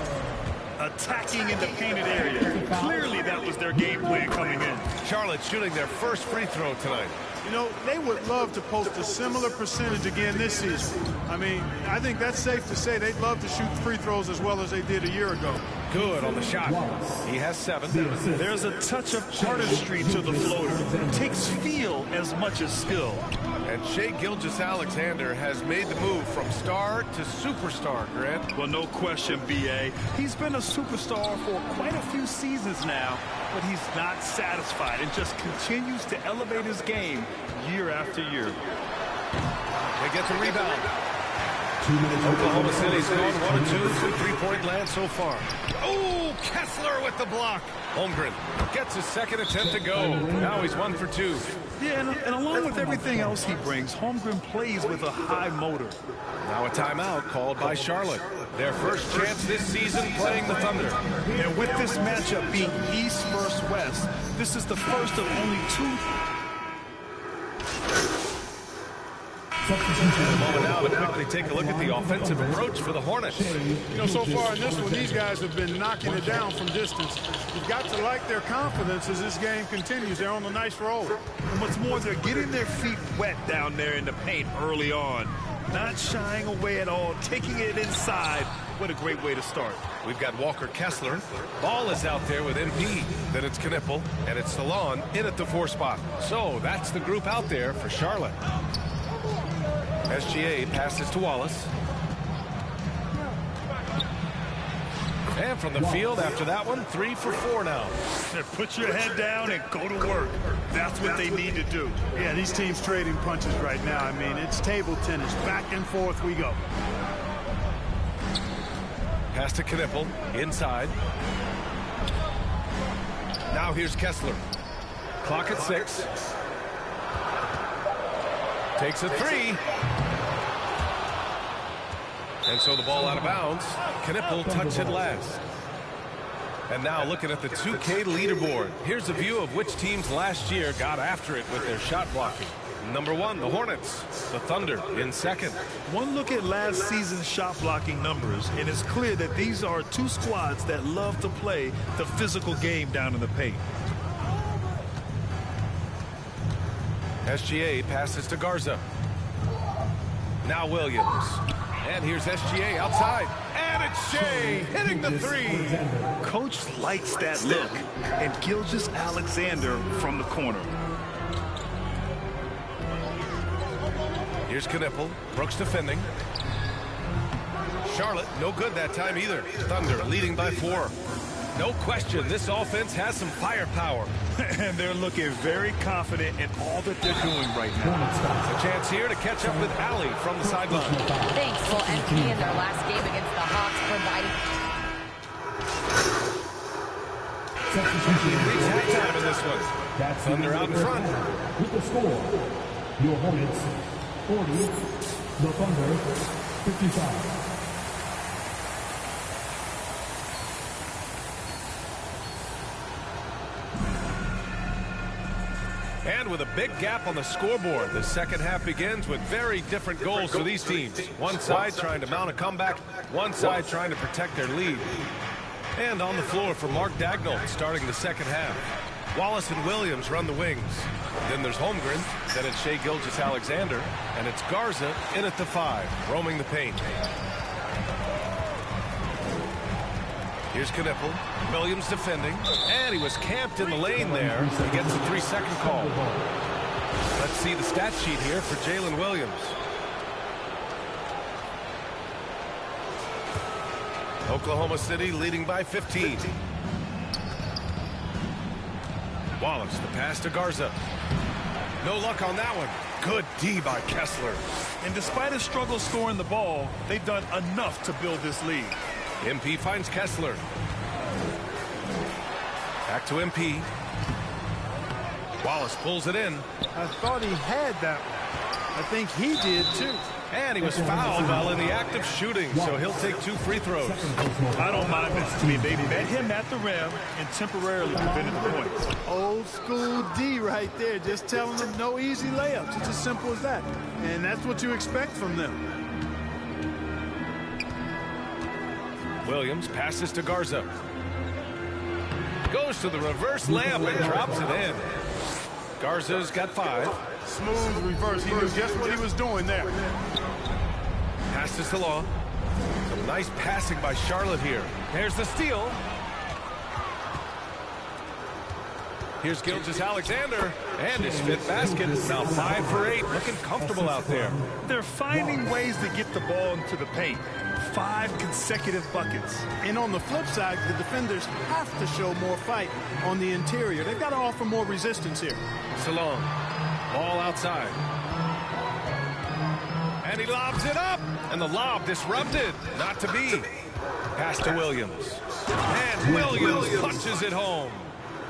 Attacking in the painted area. Clearly that was their game plan coming in. Charlotte shooting their first free throw tonight. You know, they would love to post a similar percentage again this season. I mean, I think that's safe to say they'd love to shoot free throws as well as they did a year ago. Good on the shot. He has 7. There's a touch of artistry to the floater. It takes feel as much as skill. And Shai Gilgeous-Alexander has made the move from star to superstar, Grant. Well, no question, B.A. He's been a superstar for quite a few seasons now, but he's not satisfied and just continues to elevate his game year after year. They get the rebound. Oklahoma City's gone 1 of 2 from three-point land so far. Oh, Kessler with the block. Holmgren gets his second attempt to go. Now he's 1 for 2. Yeah, and along with everything else he brings, Holmgren plays with a high motor. Now a timeout called by Charlotte. Their first chance this season playing the Thunder. And with this matchup being East versus West, this is the first of only 2. And a moment now to quickly take a look at the offensive approach for the Hornets. You know, so far in this one, these guys have been knocking it down from distance. You've got to like their confidence as this game continues. They're on a nice roll. And what's more, they're getting their feet wet down there in the paint early on. Not shying away at all, taking it inside. What a great way to start. We've got Walker Kessler. Ball is out there with MP. Then it's Knippel, and it's Salon in at the 4 spot. So that's the group out there for Charlotte. SGA passes to Wallace. And from the field after that one, 3 for 4 now. Put your head down and go to work. That's what they need to do. Yeah, these teams trading punches right now. I mean, it's table tennis. Back and forth we go. Pass to Knippel, inside. Now here's Kessler. Clock at 6. Takes a 3. And so the ball out of bounds. Knippel touched it last. And now looking at the 2K leaderboard. Here's a view of which teams last year got after it with their shot blocking. Number 1, the Hornets. The Thunder in second. One look at last season's shot blocking numbers, and it's clear that these are 2 squads that love to play the physical game down in the paint. SGA passes to Garza. Now Williams. And here's SGA outside. And it's Shea hitting the 3. Coach likes that look. And Gilgeous-Alexander from the corner. Here's Knippel. Brooks defending. Charlotte, no good that time either. Thunder leading by 4. No question, this offense has some firepower. And they're looking very confident in all that they're doing right now. A chance here to catch up with Allie from the sideline. Thanks. Well, MP in their last game against the Hawks provided. Reach halftime in this one. Thunder out in front. With the score, your Hornets 40, the Thunder 55. And with a big gap on the scoreboard, the second half begins with very different goals for these teams. One side trying to mount a comeback, one side trying to protect their lead. And on the floor for Mark Dagnall starting the second half. Wallace and Williams run the wings. Then there's Holmgren, then it's Shea Gilgeous-Alexander, and it's Garza in at the 5, roaming the paint. Here's Knippel. Williams defending. And he was camped in the lane there. He gets a 3-second call. Let's see the stat sheet here for Jalen Williams. Oklahoma City leading by 15. Wallace, the pass to Garza. No luck on that one. Good D by Kessler. And despite a struggle scoring the ball, they've done enough to build this lead. MP finds Kessler. Back to MP. Wallace pulls it in. I thought he had that one. I think he did too. And he was fouled while in the act of shooting, so he'll take 2 free throws. I don't mind this. I mean, they met him at the rim and temporarily prevented the points. Old school D right there, just telling them no easy layups. It's as simple as that. And that's what you expect from them. Williams passes to Garza. Goes to the reverse layup and drops it in. Garza's got 5. Smooth reverse. He knew just what he was doing there. Passes to Law. Some nice passing by Charlotte here. There's the steal. Here's Gilgeous-Alexander and his 5th basket. Now 5 for 8, looking comfortable out there. They're finding ways to get the ball into the paint. 5 consecutive buckets. And on the flip side, the defenders have to show more fight on the interior. They've got to offer more resistance here. Salon, ball outside. And he lobs it up. And the lob disrupted. Not to be. Pass to Williams. And Williams punches it home.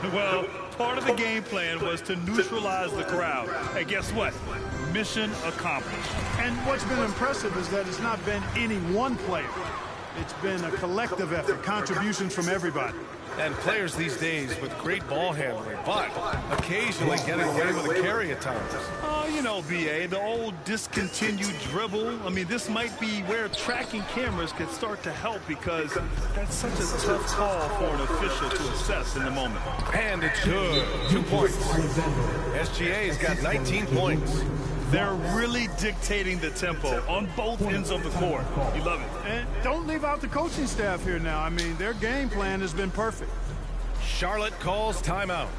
Well, part of the game plan was to neutralize the crowd. And guess what? Mission accomplished. And what's been impressive is that it's not been any one player. It's been a collective effort, contributions from everybody. And players these days with great ball handling, but occasionally getting away with a carry at times. Oh, you know, B.A., the old discontinued dribble. I mean, this might be where tracking cameras could start to help because that's such a tough call for an official to assess in the moment. And it's good. 2 points. SGA's got 19 points. They're really dictating the tempo on both ends of the court. You love it. And don't leave out the coaching staff here now. I mean, their game plan has been perfect. Charlotte calls timeout.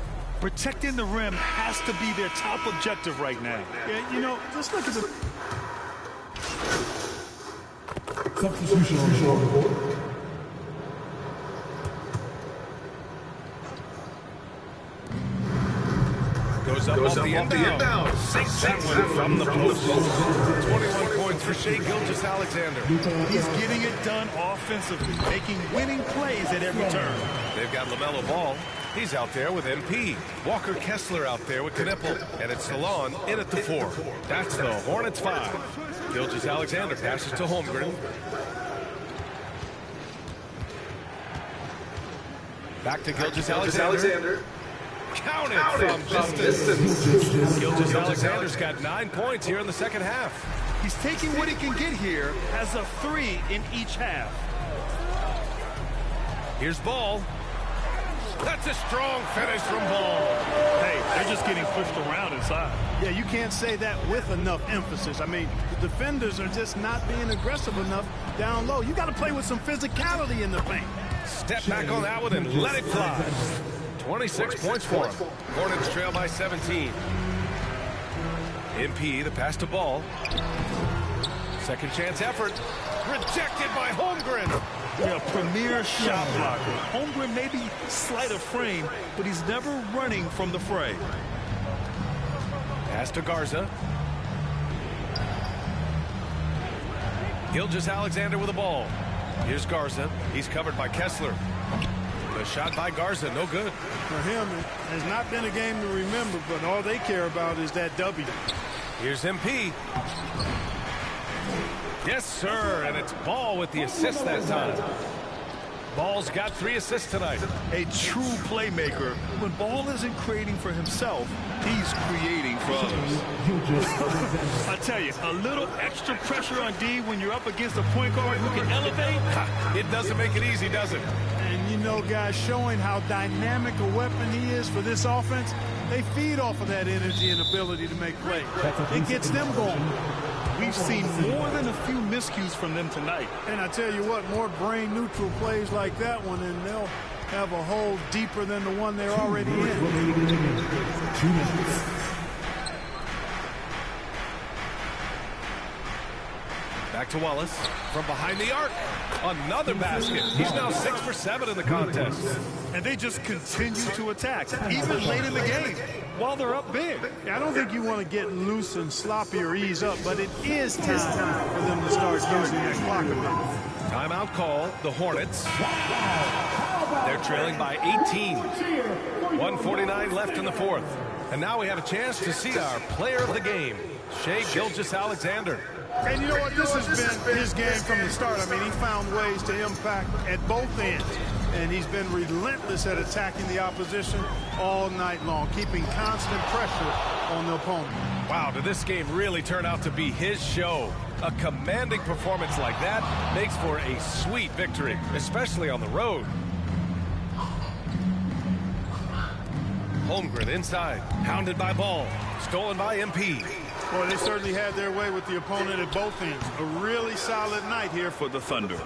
Protecting the rim has to be their top objective right now. Yeah, you know, just look at the... Substitution on the board. Goes up off the inbound. Sinks that one from the post. 21 points for Shai Gilgeous-Alexander. He's getting it done offensively, making winning plays at every turn. They've got LaMelo Ball. He's out there with MP. Walker Kessler out there with Knipple. And it's Salon in at the 4. That's the Hornets 5. Gilgeous-Alexander passes to Holmgren. Back to Gilgeous-Alexander. Counted from distance. Gilgeous-Alexander's got 9 points here in the second half. He's taking what he can get here, has a 3 in each half. Here's Ball. That's a strong finish from Ball. Hey, they're just getting pushed around inside. Yeah, you can't say that with enough emphasis. I mean, the defenders are just not being aggressive enough down low. You got to play with some physicality in the paint. Step back on that one and let it fly. 26 points for him. Hornets trail by 17. MP, the pass to Ball. Second chance effort. Rejected by Holmgren. Yeah, premier shot blocker. Holmgren may be slight of frame, but he's never running from the fray. Pass to Garza. Gilgeous-Alexander with the ball. Here's Garza. He's covered by Kessler. The shot by Garza, no good. For him, it has not been a game to remember, but all they care about is that W. Here's MP. Yes, sir, and it's Ball with the assist that time. Ball's got 3 assists tonight. A true playmaker. When Ball isn't creating for himself, he's creating for others. I tell you, a little extra pressure on D when you're up against a point guard who can elevate. It doesn't make it easy, does it? And you know, guys, showing how dynamic a weapon he is for this offense, they feed off of that energy and ability to make plays. It gets them going. We've seen more than a few miscues from them tonight. And I tell you what, more brain-neutral plays like that one, and they'll have a hole deeper than the one they're already in. 2 minutes. Back to Wallace from behind the arc. Another basket. He's now 6 for 7 in the contest. And they just continue to attack, even late in the game, while they're up big. I don't think you want to get loose and sloppy or ease up, but it is time for them to start using that clock a bit. Timeout call, the Hornets. They're trailing by 18. 1:49 left in the 4th. And now we have a chance to see our player of the game, Shai Gilgeous-Alexander. And you know what? This has been his game from the start. I mean, he found ways to impact at both ends. And he's been relentless at attacking the opposition all night long, keeping constant pressure on the opponent. Wow, did this game really turn out to be his show? A commanding performance like that makes for a sweet victory, especially on the road. Holmgren inside, hounded by Ball, stolen by MP. Boy, they certainly had their way with the opponent at both ends. A really solid night here for the Thunder.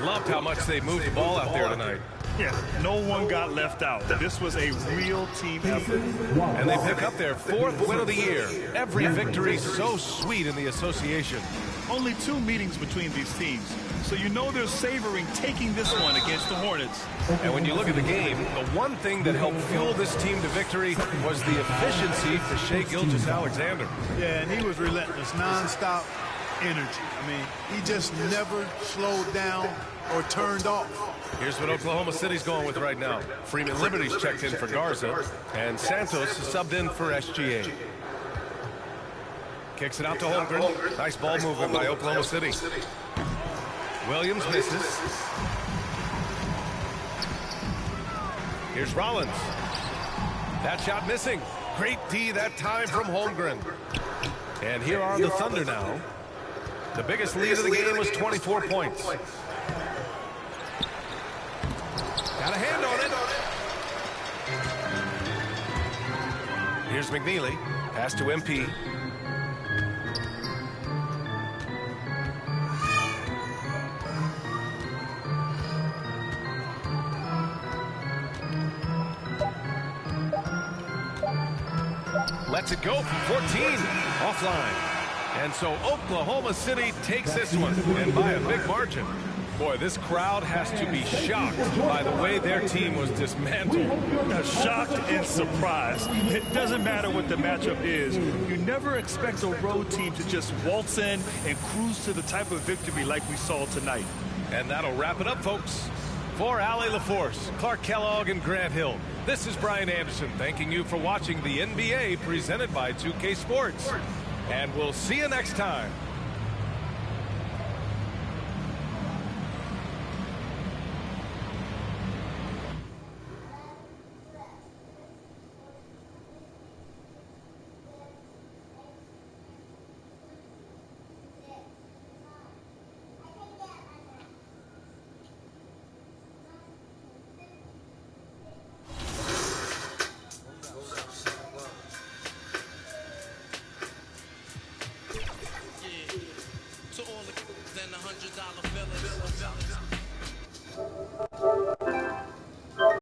Loved how much they moved the ball out there tonight. Yeah, no one got left out. This was a real team effort. And they pick up their 4th win of the year. Every victory so sweet in the association. Only 2 meetings between these teams, so you know they're savoring taking this one against the Hornets. And when you look at the game, the one thing that helped fuel this team to victory was the efficiency for Shai Gilgeous-Alexander. Yeah, and he was relentless, nonstop, energy. I mean, he just never slowed down or turned off. Here's what Oklahoma City's going with right now. Freeman Liberty's checked in for Garza, and Santos is subbed in for SGA. Kicks it out to Holmgren. Nice ball movement by Oklahoma City. Williams misses. Here's Rollins. That shot missing. Great D that time from Holmgren. And here are the Thunder now. The biggest lead of the game was 24 points. Got a hand on it. Here's McNeely. Pass to MP. Lets it go from 14. Offline. And so Oklahoma City takes this one, and by a big margin. Boy, this crowd has to be shocked by the way their team was dismantled. Shocked and surprised. It doesn't matter what the matchup is. You never expect a road team to just waltz in and cruise to the type of victory like we saw tonight. And that'll wrap it up, folks. For Allie LaForce, Clark Kellogg, and Grant Hill, this is Brian Anderson thanking you for watching the NBA presented by 2K Sports. And we'll see you next time. To all the and the $100 billers.